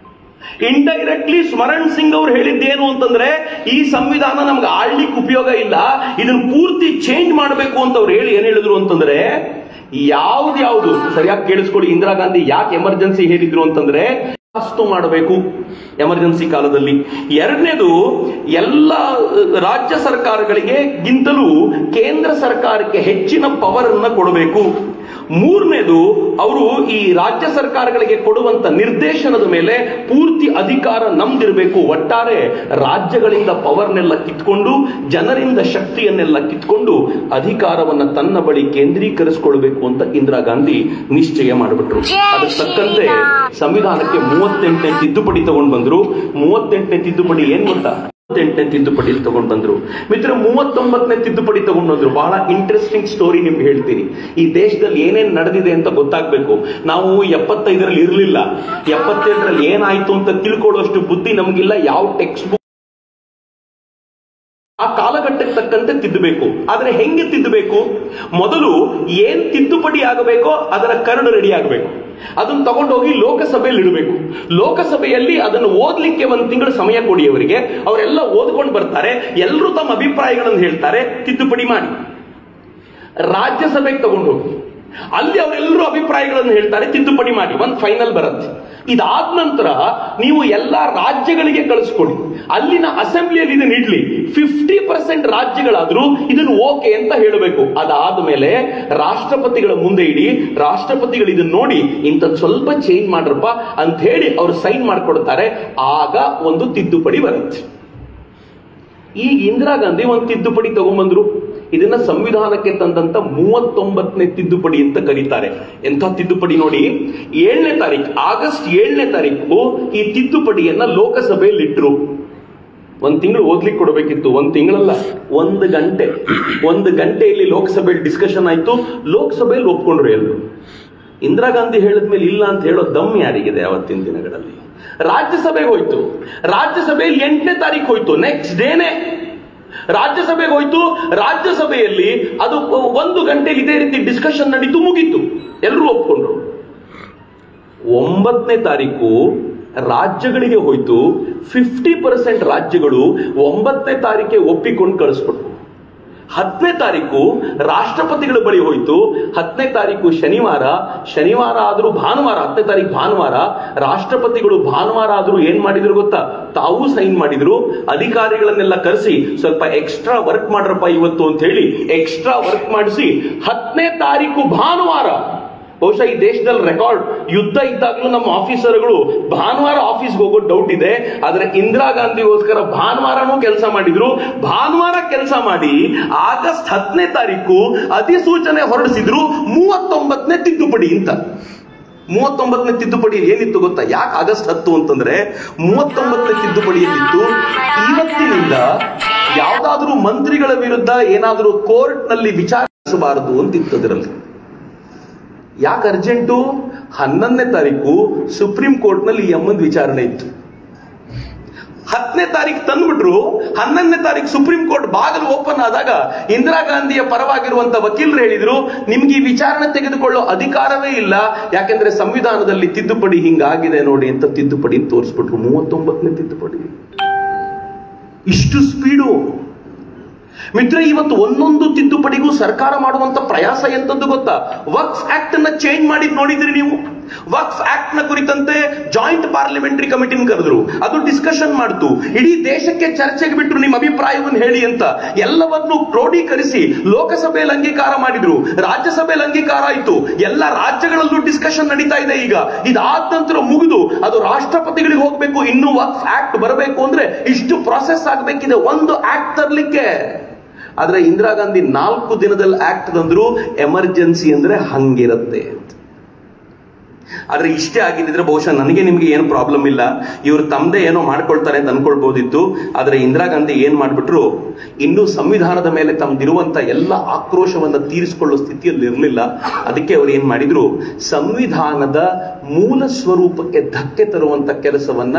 ಇಂಡೈರೆಕ್ಟ್ಲಿ ಸ್ಮರಣ್ ಸಿಂಗ್ ಅವರು ಹೇಳಿದ್ದೇನು ಅಂತಂದ್ರೆ, ಈ ಸಂವಿಧಾನ ನಮ್ಗೆ ಆಳ್ಲಿಕ್ಕೆ ಉಪಯೋಗ ಇಲ್ಲ, ಇದನ್ನ ಪೂರ್ತಿ ಚೇಂಜ್ ಮಾಡಬೇಕು ಅಂತ ಅವ್ರು ಹೇಳಿ ಏನ್ ಹೇಳಿದ್ರು ಅಂತಂದ್ರೆ, ಯಾವ್ದು ಸರಿಯಾಗಿ ಕೇಳಿಸ್ಕೊಳ್ಳಿ, ಇಂದಿರಾ ಗಾಂಧಿ ಯಾಕೆ ಎಮರ್ಜೆನ್ಸಿ ಹೇಳಿದ್ರು ಅಂತಂದ್ರೆ, ಮಾಡಬೇಕು ಎಮರ್ಜೆನ್ಸಿ ಕಾಲದಲ್ಲಿ. ಎರಡನೇದು, ಎಲ್ಲ ರಾಜ್ಯ ಸರ್ಕಾರಗಳಿಗೆ ಗಿಂತಲೂ ಕೇಂದ್ರ ಸರ್ಕಾರಕ್ಕೆ ಹೆಚ್ಚಿನ ಪವರ್ ಅನ್ನ ಕೊಡಬೇಕು. ಮೂರನೇದು, ಅವರು ಈ ರಾಜ್ಯ ಸರ್ಕಾರಗಳಿಗೆ ಕೊಡುವಂತ ನಿರ್ದೇಶನದ ಮೇಲೆ ಪೂರ್ತಿ ಅಧಿಕಾರ ನಮ್ದಿರಬೇಕು. ಒಟ್ಟಾರೆ ರಾಜ್ಯಗಳಿಂದ ಪವರ್ನೆಲ್ಲ ಕಿತ್ಕೊಂಡು, ಜನರಿಂದ ಶಕ್ತಿಯನ್ನೆಲ್ಲ ಕಿತ್ಕೊಂಡು ಅಧಿಕಾರವನ್ನ ತನ್ನ ಬಳಿ ಕೇಂದ್ರೀಕರಿಸಿಕೊಳ್ಬೇಕು ಅಂತ ಇಂದಿರಾ ಗಾಂಧಿ ನಿಶ್ಚಯ ಮಾಡಿಬಿಟ್ರು. ಅದಕ್ಕೆ ತಕ್ಕಂತೆ ಸಂವಿಧಾನಕ್ಕೆ 38ನೇ ತಿದ್ದುಪಡಿ ತಗೊಂಡು ಬಂದ್ರು. 38ನೇ ತಿದ್ದುಪಡಿ ಏನ್ ಗೊತ್ತಾ? 38ನೇ ತಿದ್ದುಪಡಿ ತಗೊಂಡು ಬಂದ್ರು ಮಿತ್ರ. 39ನೇ ತಿದ್ದುಪಡಿ ತಗೊಂಡು ಬಂದ್ರು. ಬಹಳ ಇಂಟ್ರೆಸ್ಟಿಂಗ್ ಸ್ಟೋರಿ ನಿಮ್ಗೆ ಹೇಳ್ತೀನಿ. ಈ ದೇಶದಲ್ಲಿ ಏನೇನ್ ನಡೆದಿದೆ ಅಂತ ಗೊತ್ತಾಗ್ಬೇಕು. ನಾವು 75ರಲ್ಲಿ ಇರಲಿಲ್ಲ, 77ರಲ್ಲಿ ಏನಾಯ್ತು ಅಂತ ತಿಳ್ಕೊಳ್ಳುವಷ್ಟು ಬುದ್ಧಿ ನಮಗಿಲ್ಲ. ಯಾವ ಟೆಕ್ಸ್ಟ್ ಬುಕ್ ಆ ಕಾಲಘಟ್ಟಕ್ಕೆ ತಕ್ಕಂತೆ ತಿದ್ದಬೇಕು. ಆದ್ರೆ ಹೆಂಗೆ ತಿದ್ದಬೇಕು? ಮೊದಲು ಏನ್ ತಿದ್ದುಪಡಿ ಆಗಬೇಕೋ ಅದರ ಕರಡು ರೆಡಿ ಆಗಬೇಕು. ಅದನ್ನು ತಗೊಂಡೋಗಿ ಲೋಕಸಭೆಯಲ್ಲಿ ಇಡಬೇಕು. ಲೋಕಸಭೆಯಲ್ಲಿ ಅದನ್ನು ಓದ್ಲಿಕ್ಕೆ 1 ತಿಂಗಳು ಸಮಯ ಕೊಡಿ ಅವರಿಗೆ. ಅವರೆಲ್ಲ ಓದ್ಕೊಂಡು ಬರ್ತಾರೆ, ಎಲ್ಲರೂ ತಮ್ಮ ಅಭಿಪ್ರಾಯಗಳನ್ನು ಹೇಳ್ತಾರೆ, ತಿದ್ದುಪಡಿ ಮಾಡಿ. ರಾಜ್ಯಸಭೆಗೆ ತಗೊಂಡು ಹೋಗಿ ಅಲ್ಲಿ ಅವರೆಲ್ಲರೂ ಅಭಿಪ್ರಾಯಗಳನ್ನು ಹೇಳ್ತಾರೆ, ತಿದ್ದುಪಡಿ ಮಾಡಿ, ಒಂದು ಫೈನಲ್ ಬರುತ್ತೆ. ಇದಾದ ನಂತರ ನೀವು ಎಲ್ಲಾ ರಾಜ್ಯಗಳಿಗೆ ಕಳಿಸ್ಕೊಡಿ. ಅಲ್ಲಿನ ಅಸೆಂಬ್ಲಿಯಲ್ಲಿ ಇದನ್ನು ಇಡ್ಲಿ. 50% ರಾಜ್ಯಗಳಾದ್ರೂ ಇದನ್ನು ಓಕೆ ಅಂತ ಹೇಳಬೇಕು. ಅದಾದ ಮೇಲೆ ರಾಷ್ಟ್ರಪತಿಗಳ ಮುಂದೆ ಇಡಿ. ರಾಷ್ಟ್ರಪತಿಗಳು ಇದನ್ನು ನೋಡಿ ಇಂಥದ್ದು ಸ್ವಲ್ಪ ಚೇಂಜ್ ಮಾಡ್ರಪ್ಪ ಅಂತ ಹೇಳಿ ಅವರು ಸೈನ್ ಮಾಡ್ಕೊಡ್ತಾರೆ. ಆಗ ಒಂದು ತಿದ್ದುಪಡಿ ಬರುತ್ತೆ. ಈಗ ಇಂದಿರಾ ಗಾಂಧಿ ಒಂದು ತಿದ್ದುಪಡಿ ತಗೊಂಡ್ಬಂದ್ರು. ಇದನ್ನ ಸಂವಿಧಾನಕ್ಕೆ ತಂದಂತ 39ನೇ ತಿದ್ದುಪಡಿ ಅಂತ ಕರೀತಾರೆ. ಎಂಥ ತಿದ್ದುಪಡಿ ನೋಡಿ. 7ನೇ ತಾರೀಕು, ಆಗಸ್ಟ್ 7ನೇ ತಾರೀಕು ಈ ತಿದ್ದುಪಡಿಯನ್ನ ಲೋಕಸಭೆಯಲ್ಲಿ ಇಟ್ರು. 1 ತಿಂಗಳು ಓದ್ಲಿಕ್ಕೆ ಕೊಡಬೇಕಿತ್ತು. 1 ತಿಂಗಳಲ್ಲ, 1 ಗಂಟೆ. 1 ಗಂಟೆಯಲ್ಲಿ ಲೋಕಸಭೆಯಲ್ಲಿ ಡಿಸ್ಕಷನ್ ಆಯ್ತು. ಲೋಕಸಭೆಯಲ್ಲಿ ಒಪ್ಕೊಂಡ್ರು ಎಲ್ಲರೂ. ಇಂದಿರಾ ಗಾಂಧಿ ಹೇಳಿದ್ಮೇಲೆ ಇಲ್ಲ ಅಂತ ಹೇಳೋ ದಮ್ ಯಾರಿಗಿದೆ ಅವತ್ತಿನ ದಿನಗಳಲ್ಲಿ? ರಾಜ್ಯಸಭೆಗೆ ಹೋಯ್ತು. ರಾಜ್ಯಸಭೆಯಲ್ಲಿ 8ನೇ ತಾರೀಕು ಹೋಯ್ತು. ನೆಕ್ಸ್ಟ್ ಡೇನೆ ರಾಜ್ಯಸಭೆಗೆ ಹೋಯ್ತು. ರಾಜ್ಯಸಭೆಯಲ್ಲಿ ಅದು 1 ಗಂಟೆಯಲ್ಲಿ ಇದೇ ರೀತಿ ಡಿಸ್ಕಷನ್ ನಡೀತು, ಮುಗೀತು, ಎಲ್ಲರೂ ಒಪ್ಕೊಂಡ್ರು. 9ನೇ ತಾರೀಕು ರಾಜ್ಯಗಳಿಗೆ ಹೋಯ್ತು. 50% ರಾಜ್ಯಗಳು 9ನೇ ತಾರೀಕೆ ಒಪ್ಪಿಕೊಂಡು ಕಳಿಸ್ಕೊಟ್ರು. 10ನೇ ತಾರೀಕು ರಾಷ್ಟ್ರಪತಿಗಳ ಬಳಿ ಹೋಯ್ತು. 10ನೇ ತಾರೀಕು ಶನಿವಾರ ಆದ್ರೂ ಭಾನುವಾರ, 10ನೇ ತಾರೀಕು ಭಾನುವಾರ, ರಾಷ್ಟ್ರಪತಿಗಳು ಭಾನುವಾರ ಆದ್ರೂ ಏನ್ ಮಾಡಿದ್ರು ಗೊತ್ತಾ? ತಾವು ಸೈನ್ ಮಾಡಿದ್ರು. ಅಧಿಕಾರಿಗಳನ್ನೆಲ್ಲ ಕರೆಸಿ ಸ್ವಲ್ಪ ಎಕ್ಸ್ಟ್ರಾ ವರ್ಕ್ ಮಾಡ್ರಪ್ಪ ಇವತ್ತು ಅಂತ ಹೇಳಿ ಎಕ್ಸ್ಟ್ರಾ ವರ್ಕ್ ಮಾಡಿಸಿ 10ನೇ ತಾರೀಕು ಭಾನುವಾರ, ಬಹುಶಃ ಈ ದೇಶದಲ್ಲಿ ರೆಕಾರ್ಡ್, ಯುದ್ಧ ಇದ್ದಾಗಲೂ ನಮ್ಮ ಆಫೀಸರ್ಗಳು ಭಾನುವಾರ ಆಫೀಸ್ಗೆ ಹೋಗೋದು ಡೌಟ್ ಇದೆ. ಆದ್ರೆ ಇಂದಿರಾ ಗಾಂಧಿಗೋಸ್ಕರ ಭಾನುವಾರನೂ ಕೆಲಸ ಮಾಡಿದ್ರು. ಭಾನುವಾರ ಕೆಲಸ ಮಾಡಿ ಆಗಸ್ಟ್ 10ನೇ ತಾರೀಕು ಅಧಿಸೂಚನೆ ಹೊರಡಿಸಿದ್ರು 39ನೇ ತಿದ್ದುಪಡಿ ಅಂತ. 39ನೇ ತಿದ್ದುಪಡಿ ಏನಿತ್ತು ಗೊತ್ತಾ? ಯಾಕೆ ಆಗಸ್ಟ್ 10 ಅಂತಂದ್ರೆ 39ನೇ ತಿದ್ದುಪಡಿಯಲ್ಲಿತ್ತು, ಇವತ್ತಿನಿಂದ ಯಾವ್ದಾದ್ರೂ ಮಂತ್ರಿಗಳ ವಿರುದ್ಧ ಏನಾದ್ರೂ ಕೋರ್ಟ್ ನಲ್ಲಿ ವಿಚಾರಿಸಬಾರದು ಅಂತಿತ್ತು ಅದರಲ್ಲಿ. ಯಾಕೆ ಅರ್ಜೆಂಟು? 11ನೇ ತಾರೀಕು ಸುಪ್ರೀಂ ಕೋರ್ಟ್ ನಲ್ಲಿ ಈ ಅಮ್ಮನ ವಿಚಾರಣೆ ಇತ್ತು. 10ನೇ ತಾರೀಕು ತಂದ್ಬಿಟ್ರು. 11ನೇ ತಾರೀಕು ಸುಪ್ರೀಂ ಕೋರ್ಟ್ ಬಾಗಿಲು ಓಪನ್ ಆದಾಗ ಇಂದಿರಾ ಗಾಂಧಿಯ ಪರವಾಗಿರುವಂತ ವಕೀಲರು ಹೇಳಿದ್ರು, ನಿಮ್ಗೆ ಈ ವಿಚಾರಣೆ ತೆಗೆದುಕೊಳ್ಳೋ ಅಧಿಕಾರವೇ ಇಲ್ಲ, ಯಾಕೆಂದ್ರೆ ಸಂವಿಧಾನದಲ್ಲಿ ತಿದ್ದುಪಡಿ ಹಿಂಗಾಗಿದೆ ನೋಡಿ ಅಂತ ತಿದ್ದುಪಡಿ ತೋರಿಸ್ಬಿಟ್ರು. 39ನೇ ತಿದ್ದುಪಡಿ. ಇಷ್ಟು ಸ್ಪೀಡು ಮಿತ್ರ. ಇವತ್ತು ಒಂದೊಂದು ತಿದ್ದುಪಡಿಗೂ ಸರ್ಕಾರ ಮಾಡುವಂತ ಪ್ರಯಾಸ ಎಂತದ್ದು ಗೊತ್ತಾ? ವಕ್ಫ್ ಆಕ್ಟ್ ಅನ್ನ ಚೇಂಜ್ ಮಾಡಿದ್ ನೋಡಿದ್ರಿ ನೀವು? ವಕ್ಫ್ ಆಕ್ಟ್ ನ ಕುರಿತಂತೆ ಜಾಯಿಂಟ್ ಪಾರ್ಲಿಮೆಂಟರಿ ಕಮಿಟಿನ ಕರೆದ್ರು, ಅದು ಡಿಸ್ಕಷನ್ ಮಾಡ್ತು, ಇಡೀ ದೇಶಕ್ಕೆ ಚರ್ಚೆಗೆ ಬಿಟ್ರು, ನಿಮ್ಮ ಅಭಿಪ್ರಾಯವನ್ನು ಹೇಳಿ ಅಂತ. ಎಲ್ಲವನ್ನು ಕ್ರೋಢೀಕರಿಸಿ ಲೋಕಸಭೆಯಲ್ಲಿ ಅಂಗೀಕಾರ ಮಾಡಿದ್ರು, ರಾಜ್ಯಸಭೆಯಲ್ಲಿ ಅಂಗೀಕಾರ ಆಯ್ತು, ಎಲ್ಲ ರಾಜ್ಯಗಳಲ್ಲೂ ಡಿಸ್ಕಷನ್ ನಡೀತಾ ಇದೆ. ಈಗ ಇದಾದ ನಂತರ ಮುಗಿದು ಅದು ರಾಷ್ಟ್ರಪತಿಗಳಿಗೆ ಹೋಗ್ಬೇಕು. ಇನ್ನು ವಕ್ಫ್ ಆಕ್ಟ್ ಬರಬೇಕು ಅಂದ್ರೆ ಇಷ್ಟು ಪ್ರಾಸೆಸ್ ಆಗಬೇಕಿದೆ ಒಂದು ಆಕ್ಟ್ ತರಲಿಕ್ಕೆ. ಆದ್ರೆ ಇಂದಿರಾ ಗಾಂಧಿ 4 ದಿನದಲ್ಲಿ ಆಕ್ಟ್ ತಂದ್ರು. ಎಮರ್ಜೆನ್ಸಿ ಅಂದ್ರೆ ಹಂಗಿರುತ್ತೆ. ಆದ್ರೆ ಇಷ್ಟೇ ಆಗಿದ್ರೆ ಬಹುಶಃ ನನಗೆ ನಿಮ್ಗೆ ಏನು ಪ್ರಾಬ್ಲಮ್ ಇಲ್ಲ, ಇವರು ತಮ್ಮದೇ ಏನೋ ಮಾಡ್ಕೊಳ್ತಾರೆ ಅಂತ ಅನ್ಕೊಳ್ಬಹುದಿತ್ತು. ಆದ್ರೆ ಇಂದಿರಾ ಗಾಂಧಿ ಏನ್ ಮಾಡ್ಬಿಟ್ರು, ಇನ್ನು ಸಂವಿಧಾನದ ಮೇಲೆ ತಮ್ದಿರುವಂತ ಎಲ್ಲ ಆಕ್ರೋಶವನ್ನ ತೀರಿಸಿಕೊಳ್ಳೋ ಸ್ಥಿತಿಯಲ್ಲಿ ಇರಲಿಲ್ಲ. ಅದಕ್ಕೆ ಅವ್ರು ಏನ್ ಮಾಡಿದ್ರು, ಸಂವಿಧಾನದ ಮೂಲ ಸ್ವರೂಪಕ್ಕೆ ಧಕ್ಕೆ ತರುವಂತ ಕೆಲಸವನ್ನ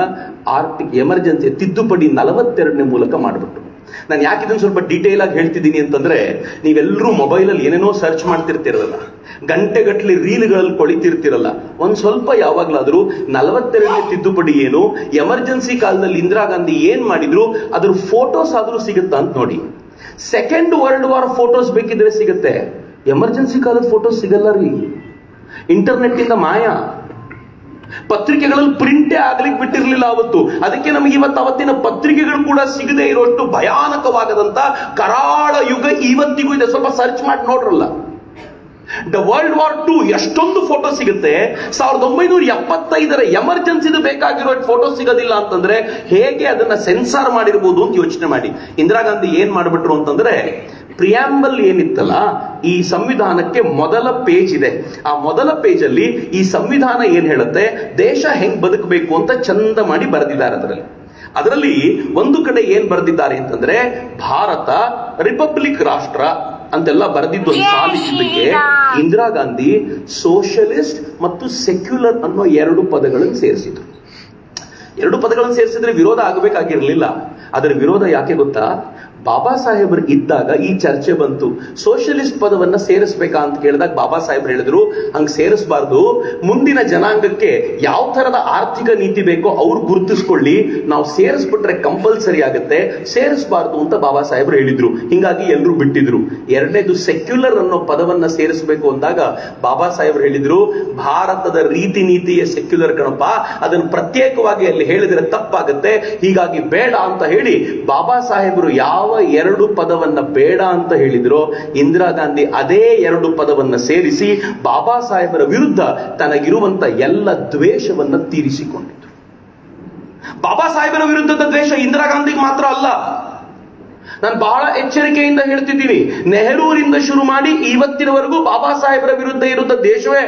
ಎಮರ್ಜೆನ್ಸಿ ತಿದ್ದುಪಡಿ 42ನೇ ಮೂಲಕ ಮಾಡಿಬಿಟ್ರು. ನಾನು ಯಾಕೆ ಇದನ್ನು ಸ್ವಲ್ಪ ಡೀಟೇಲ್ ಆಗಿ ಹೇಳ್ತಿದ್ದೀನಿ ಅಂತಂದ್ರೆ, ನೀವೆಲ್ಲರೂ ಮೊಬೈಲಲ್ಲಿ ಏನೇನೋ ಸರ್ಚ್ ಮಾಡ್ತಿರ್ತಿರಲ್ಲ, ಗಂಟೆಗಟ್ಟಲೆ ರೀಲ್ಗಳಲ್ಲಿ ಕೊಳಿತಿರ್ತಿರಲ್ಲ. ಒಂದ್ ಸ್ವಲ್ಪ ಯಾವಾಗ್ಲಾದ್ರೂ 42ನೇ ತಿದ್ದುಪಡಿ ಏನು, ಎಮರ್ಜೆನ್ಸಿ ಕಾಲದಲ್ಲಿ ಇಂದಿರಾ ಗಾಂಧಿ ಏನ್ ಮಾಡಿದ್ರು ಅದ್ರ ಫೋಟೋಸ್ ಆದ್ರೂ ಸಿಗುತ್ತಾ ಅಂತ ನೋಡಿ. ಸೆಕೆಂಡ್ ವರ್ಲ್ಡ್ ವಾರ್ ಫೋಟೋಸ್ ಬೇಕಿದ್ರೆ ಸಿಗುತ್ತೆ, ಎಮರ್ಜೆನ್ಸಿ ಕಾಲದ ಫೋಟೋಸ್ ಸಿಗಲ್ಲ ರೀ. ಇಂಟರ್ನೆಟ್ ಇಂದ ಮಾಯ. ಪತ್ರಿಕೆಗಳಲ್ಲಿ ಪ್ರಿಂಟೇ ಆಗ್ಲಿಕ್ಕೆ ಬಿಟ್ಟಿರ್ಲಿಲ್ಲ ಅವತ್ತು. ಅದಕ್ಕೆ ನಮಗೆ ಅವತ್ತಿನ ಪತ್ರಿಕೆಗಳು ಕೂಡ ಸಿಗದೆ ಇರುವಷ್ಟು ಭಯಾನಕವಾಗದಂತ ಕರಾಳ ಯುಗ ಇವತ್ತಿಗೂ ಇದೆ. ಸ್ವಲ್ಪ ಸರ್ಚ್ ಮಾಡಿ ನೋಡ್ರಲ್ಲ, ವರ್ಲ್ಡ್ ವಾರ್ II ಎಷ್ಟೊಂದು ಫೋಟೋ ಸಿಗುತ್ತೆ. 1975 ಎಮರ್ಜೆನ್ಸಿದು ಬೇಕಾಗಿರೋ ಫೋಟೋ ಸಿಗೋದಿಲ್ಲ ಅಂತಂದ್ರೆ ಹೇಗೆ ಅದನ್ನ ಸೆನ್ಸಾರ್ ಮಾಡಿರ್ಬೋದು ಅಂತ ಯೋಚನೆ ಮಾಡಿ. ಇಂದಿರಾ ಗಾಂಧಿ ಏನ್ ಮಾಡ್ಬಿಟ್ರು ಅಂತಂದ್ರೆ, ಪ್ರಿಯಾಂಬಲ್ ಏನಿತ್ತಲ್ಲ, ಈ ಸಂವಿಧಾನಕ್ಕೆ ಮೊದಲ ಪೇಜ್ ಇದೆ. ಆ ಮೊದಲ ಪೇಜ್ ಅಲ್ಲಿ ಈ ಸಂವಿಧಾನ ಏನ್ ಹೇಳುತ್ತೆ, ದೇಶ ಹೆಂಗ್ ಬದುಕಬೇಕು ಅಂತ ಚಂದ ಮಾಡಿ ಬರೆದಿದ್ದಾರೆ. ಅದರಲ್ಲಿ ಒಂದು ಕಡೆ ಏನ್ ಬರೆದಿದ್ದಾರೆ ಅಂತಂದ್ರೆ, ಭಾರತ ರಿಪಬ್ಲಿಕ್ ರಾಷ್ಟ್ರ ಅಂತೆಲ್ಲ ಬರೆದಿದ್ದು ಸಾಧಿಸಿದ್ದಕ್ಕೆ ಇಂದಿರಾ ಗಾಂಧಿ ಸೋಷಿಯಲಿಸ್ಟ್ ಮತ್ತು ಸೆಕ್ಯುಲರ್ ಅನ್ನೋ 2 ಪದಗಳನ್ನು ಸೇರಿಸಿದ್ರು. 2 ಪದಗಳನ್ನು ಸೇರಿಸಿದ್ರೆ ವಿರೋಧ ಆಗಬೇಕಾಗಿರ್ಲಿಲ್ಲ. ಅದರ ವಿರೋಧ ಯಾಕೆ ಗೊತ್ತಾ? ಬಾಬಾ ಸಾಹೇಬರು ಇದ್ದಾಗ ಈ ಚರ್ಚೆ ಬಂತು. ಸೋಷಿಯಲಿಸ್ಟ್ ಪದವನ್ನ ಸೇರಿಸಬೇಕಾ ಅಂತ ಕೇಳಿದಾಗ ಬಾಬಾ ಸಾಹೇಬರು ಹೇಳಿದ್ರು, ಹಂಗ್ ಸೇರಿಸಬಾರ್ದು, ಮುಂದಿನ ಜನಾಂಗಕ್ಕೆ ಯಾವ ತರದ ಆರ್ಥಿಕ ನೀತಿ ಬೇಕೋ ಅವ್ರು ಗುರುತಿಸ್ಕೊಳ್ಳಿ, ನಾವು ಸೇರಿಸ್ಬಿಟ್ರೆ ಕಂಪಲ್ಸರಿ ಆಗುತ್ತೆ, ಸೇರಿಸಬಾರ್ದು ಅಂತ ಬಾಬಾ ಸಾಹೇಬರು ಹೇಳಿದ್ರು. ಹಿಂಗಾಗಿ ಎಲ್ಲರೂ ಬಿಟ್ಟಿದ್ರು. ಎರಡನೇದು ಸೆಕ್ಯುಲರ್ ಅನ್ನೋ ಪದವನ್ನ ಸೇರಿಸಬೇಕು ಅಂದಾಗ ಬಾಬಾ ಸಾಹೇಬರು ಹೇಳಿದ್ರು, ಭಾರತದ ರೀತಿ ನೀತಿಯ ಸೆಕ್ಯುಲರ್ ಕಣಪ್ಪ, ಅದನ್ನು ಪ್ರತ್ಯೇಕವಾಗಿ ಅಲ್ಲಿ ಹೇಳಿದ್ರೆ ತಪ್ಪಾಗುತ್ತೆ, ಹೀಗಾಗಿ ಬೇಡ ಅಂತ ಹೇಳಿ ಬಾಬಾ ಸಾಹೇಬರು ಯಾವ 2 ಪದವನ್ನ ಬೇಡ ಅಂತ ಹೇಳಿದ್ರು, ಇಂದಿರಾ ಗಾಂಧಿ ಅದೇ 2 ಪದವನ್ನ ಸೇರಿಸಿ ಬಾಬಾ ಸಾಹೇಬರ ವಿರುದ್ಧ ತನಗಿರುವಂತ ಎಲ್ಲ ದ್ವೇಷವನ್ನ ತೀರಿಸಿಕೊಂಡಿದ್ರು. ಬಾಬಾ ಸಾಹೇಬರ ವಿರುದ್ಧದ ದ್ವೇಷ ಇಂದಿರಾ ಗಾಂಧಿಗೆ ಮಾತ್ರ ಅಲ್ಲ. ನಾನು ಬಹಳ ಎಚ್ಚರಿಕೆಯಿಂದ ಹೇಳ್ತಿದ್ದೀನಿ, ನೆಹರೂರಿಂದ ಶುರು ಮಾಡಿ ಇವತ್ತಿನವರೆಗೂ ಬಾಬಾ ಸಾಹೇಬರ ವಿರುದ್ಧ ಇರುತ್ತ ದೇಶವೇ.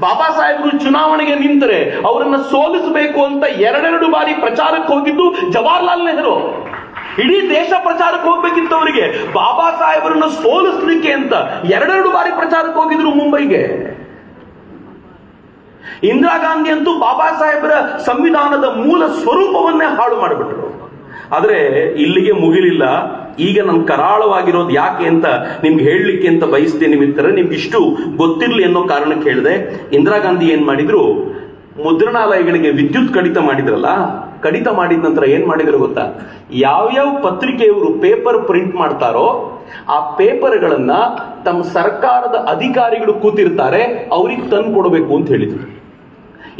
ಬಾಬಾ ಸಾಹೇಬರು ಚುನಾವಣೆಗೆ ನಿಂತರೆ ಅವರನ್ನ ಸೋಲಿಸಬೇಕು ಅಂತ 2 ಬಾರಿ ಪ್ರಚಾರಕ್ಕೆ ಹೋಗಿದ್ದು ಜವಾಹರ್ಲಾಲ್ ನೆಹರು. ಇಡೀ ದೇಶ ಪ್ರಚಾರಕ್ಕೆ ಹೋಗ್ಬೇಕಿತ್ತು ಅವರಿಗೆ. ಬಾಬಾ ಸಾಹೇಬರನ್ನು ಸೋಲಿಸಲಿಕ್ಕೆ ಅಂತ 2 ಬಾರಿ ಪ್ರಚಾರಕ್ಕೆ ಹೋಗಿದ್ರು ಮುಂಬೈಗೆ. ಇಂದಿರಾ ಗಾಂಧಿ ಅಂತೂ ಬಾಬಾ ಸಾಹೇಬರ ಸಂವಿಧಾನದ ಮೂಲ ಸ್ವರೂಪವನ್ನೇ ಹಾಳು ಮಾಡಿಬಿಟ್ರು. ಆದ್ರೆ ಇಲ್ಲಿಗೆ ಮುಗಿಲಿಲ್ಲ. ಈಗ ನಮ್ ಕರಾಳವಾಗಿರೋದು ಯಾಕೆ ಅಂತ ನಿಮ್ಗೆ ಹೇಳಲಿಕ್ಕೆ ಅಂತ ಬಯಸ್ತೇನೆ ಮಿತ್ರರೆ. ನಿಮ್ಗೆ ಇಷ್ಟು ಗೊತ್ತಿರ್ಲಿ ಅನ್ನೋ ಕಾರಣಕ್ಕೆ ಹೇಳಿದೆ. ಇಂದಿರಾ ಗಾಂಧಿ ಏನ್ ಮಾಡಿದ್ರು, ಮುದ್ರಣಾಲಯಗಳಿಗೆ ವಿದ್ಯುತ್ ಕಡಿತ ಮಾಡಿದ್ರಲ್ಲ, ಕಡಿತ ಮಾಡಿದ ನಂತರ ಏನ್ ಮಾಡಿದ್ರು ಗೊತ್ತಾ? ಯಾವ್ಯಾವ ಪತ್ರಿಕೆಯವರು ಪೇಪರ್ ಪ್ರಿಂಟ್ ಮಾಡ್ತಾರೋ ಆ ಪೇಪರ್ಗಳನ್ನ ತಮ್ಮ ಸರ್ಕಾರದ ಅಧಿಕಾರಿಗಳು ಕೂತಿರ್ತಾರೆ, ಅವ್ರಿಗೆ ತಂದು ಕೊಡಬೇಕು ಅಂತ ಹೇಳಿದ್ರು.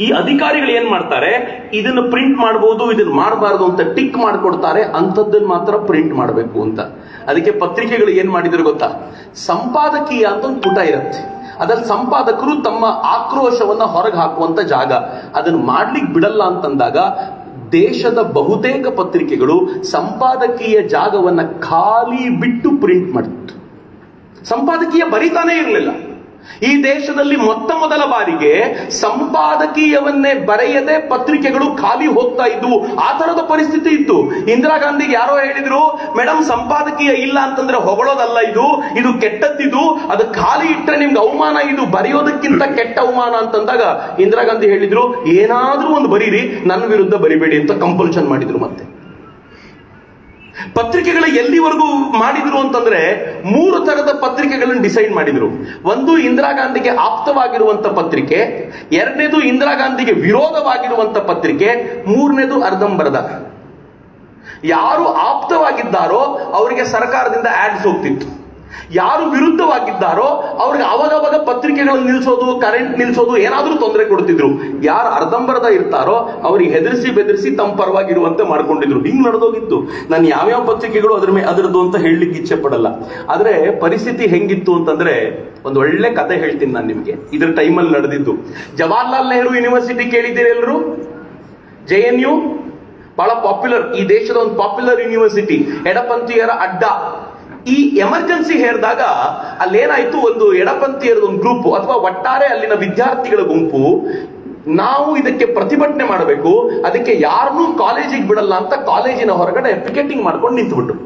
ಈ ಅಧಿಕಾರಿಗಳು ಏನ್ ಮಾಡ್ತಾರೆ, ಇದನ್ನ ಪ್ರಿಂಟ್ ಮಾಡಬಹುದು, ಇದನ್ನ ಮಾಡಬಾರದು ಅಂತ ಟಿಕ್ ಮಾಡಿಕೊಡ್ತಾರೆ, ಅಂತದ್ದನ್ನ ಮಾತ್ರ ಪ್ರಿಂಟ್ ಮಾಡಬೇಕು ಅಂತ. ಅದಕ್ಕೆ ಪತ್ರಿಕೆಗಳು ಏನ್ ಮಾಡಿದ್ರು ಗೊತ್ತಾ? ಸಂಪಾದಕೀಯ ಅಂತ ಒಂದು ಪುಟ ಇರುತ್ತೆ, ಅದ್ರಲ್ಲಿ ಸಂಪಾದಕರು ತಮ್ಮ ಆಕ್ರೋಶವನ್ನ ಹೊರಗೆ ಹಾಕುವಂತ ಜಾಗ, ಅದನ್ನ ಮಾಡ್ಲಿಕ್ಕೆ ಬಿಡಲ್ಲ ಅಂತಂದಾಗ ದೇಶದ ಬಹುತೇಕ ಪತ್ರಿಕೆಗಳು ಸಂಪಾದಕೀಯ ಜಾಗವನ್ನ ಖಾಲಿ ಬಿಟ್ಟು ಪ್ರಿಂಟ್ ಮಾಡಿತ್ತು. ಸಂಪಾದಕೀಯ ಬರಿತಾನೆ ಇರಲಿಲ್ಲ. ಈ ದೇಶದಲ್ಲಿ ಮೊದಲ ಬಾರಿಗೆ ಸಂಪಾದಕೀಯವನ್ನೇ ಬರೆಯದೆ ಪತ್ರಿಕೆಗಳು ಖಾಲಿ ಹೋಗ್ತಾ ಇದ್ವು. ಆ ತರದ ಪರಿಸ್ಥಿತಿ ಇತ್ತು. ಇಂದಿರಾ ಗಾಂಧಿಗೆ ಯಾರೋ ಹೇಳಿದ್ರು, ಮೇಡಮ್ ಸಂಪಾದಕೀಯ ಇಲ್ಲ ಅಂತಂದ್ರೆ ಹೊಗಳೋದಲ್ಲ, ಇದು ಕೆಟ್ಟದ್ದಿದು, ಅದು ಖಾಲಿ ಇಟ್ಟರೆ ನಿಮ್ಗೆ ಅವಮಾನ, ಇದು ಬರೆಯೋದಕ್ಕಿಂತ ಕೆಟ್ಟ ಅವಮಾನ ಅಂತಂದಾಗ ಇಂದಿರಾ ಗಾಂಧಿ ಹೇಳಿದ್ರು, ಏನಾದ್ರೂ ಒಂದು ಬರೀರಿ, ನನ್ನ ವಿರುದ್ಧ ಬರಿಬೇಡಿ ಅಂತ ಕಂಪಲ್ಷನ್ ಮಾಡಿದ್ರು. ಮತ್ತೆ ಪತ್ರಿಕೆಗಳ ಎಲ್ಲಿವರೆಗೂ ಮಾಡಿದ್ರು ಅಂತಂದ್ರೆ 3 ತರದ ಪತ್ರಿಕೆಗಳನ್ನು ಡಿಸೈಡ್ ಮಾಡಿದ್ರು. ಒಂದು ಇಂದಿರಾ ಗಾಂಧಿಗೆ ಆಪ್ತವಾಗಿರುವಂತ ಪತ್ರಿಕೆ, 2ನೇದು ಇಂದಿರಾ ಗಾಂಧಿಗೆ ವಿರೋಧವಾಗಿರುವಂತ ಪತ್ರಿಕೆ, 3ನೇದು ಅರ್ಧಂಬರ್ಧ. ಯಾರು ಆಪ್ತವಾಗಿದ್ದಾರೋ ಅವರಿಗೆ ಸರ್ಕಾರದಿಂದ ಆಡ್ಸ್ ಹೋಗ್ತಿತ್ತು, ಯಾರು ವಿರುದ್ಧವಾಗಿದ್ದಾರೋ ಅವ್ರಿಗೆ ಅವಾಗವಾಗ ಪತ್ರಿಕೆಗಳನ್ನು ನಿಲ್ಲಿಸೋದು, ಕರೆಂಟ್ ನಿಲ್ಲಿಸೋದು, ಏನಾದ್ರೂ ತೊಂದರೆ ಕೊಡ್ತಿದ್ರು. ಯಾರು ಅರ್ಧಂಬರ್ಧ ಇರ್ತಾರೋ ಅವ್ರಿಗೆ ಹೆದರಿಸಿ ಬೆದರಿಸಿ ತಮ್ಮ ಪರವಾಗಿರುವಂತೆ ಮಾಡ್ಕೊಂಡಿದ್ರು. ಹಿಂಗ್ ನಡೆದೋಗಿತ್ತು. ನಾನು ಯಾವ್ಯಾವ ಪತ್ರಿಕೆಗಳು ಅದರದ್ದು ಅಂತ ಹೇಳಲಿಕ್ಕೆ ಇಚ್ಛೆ ಪಡಲ್ಲ. ಆದ್ರೆ ಪರಿಸ್ಥಿತಿ ಹೆಂಗಿತ್ತು ಅಂತಂದ್ರೆ, ಒಂದು ಒಳ್ಳೆ ಕತೆ ಹೇಳ್ತೀನಿ ನಾನು ನಿಮ್ಗೆ. ಇದ್ರ ಟೈಮಲ್ಲಿ ನಡೆದಿದ್ದು. ಜವಾಹರ್ಲಾಲ್ ನೆಹರು ಯೂನಿವರ್ಸಿಟಿ ಕೇಳಿದ್ದೀರಿ ಎಲ್ಲರೂ? JNU ಬಹಳ ಪಾಪ್ಯುಲರ್, ಈ ದೇಶದ ಒಂದು ಪಾಪ್ಯುಲರ್ ಯೂನಿವರ್ಸಿಟಿ, ಎಡಪಂಥೀಯರ ಅಡ್ಡ. ಈ ಎಮರ್ಜೆನ್ಸಿ ಹೇರಿದಾಗ ಅಲ್ಲೇನಾಯ್ತು, ಒಂದು ಎಡಪಂಥೀಯರ ಒಂದು ಗ್ರೂಪ್ ಅಥವಾ ಒಟ್ಟಾರೆ ಅಲ್ಲಿನ ವಿದ್ಯಾರ್ಥಿಗಳ ಗುಂಪು, ನಾವು ಇದಕ್ಕೆ ಪ್ರತಿಭಟನೆ ಮಾಡಬೇಕು, ಅದಕ್ಕೆ ಯಾರನ್ನೂ ಕಾಲೇಜಿಗೆ ಬಿಡಲ್ಲ ಅಂತ ಕಾಲೇಜಿನ ಹೊರಗಡೆ ಪಿಕೆಟಿಂಗ್ ಮಾಡ್ಕೊಂಡು ನಿಂತುಬಿಟ್ಟು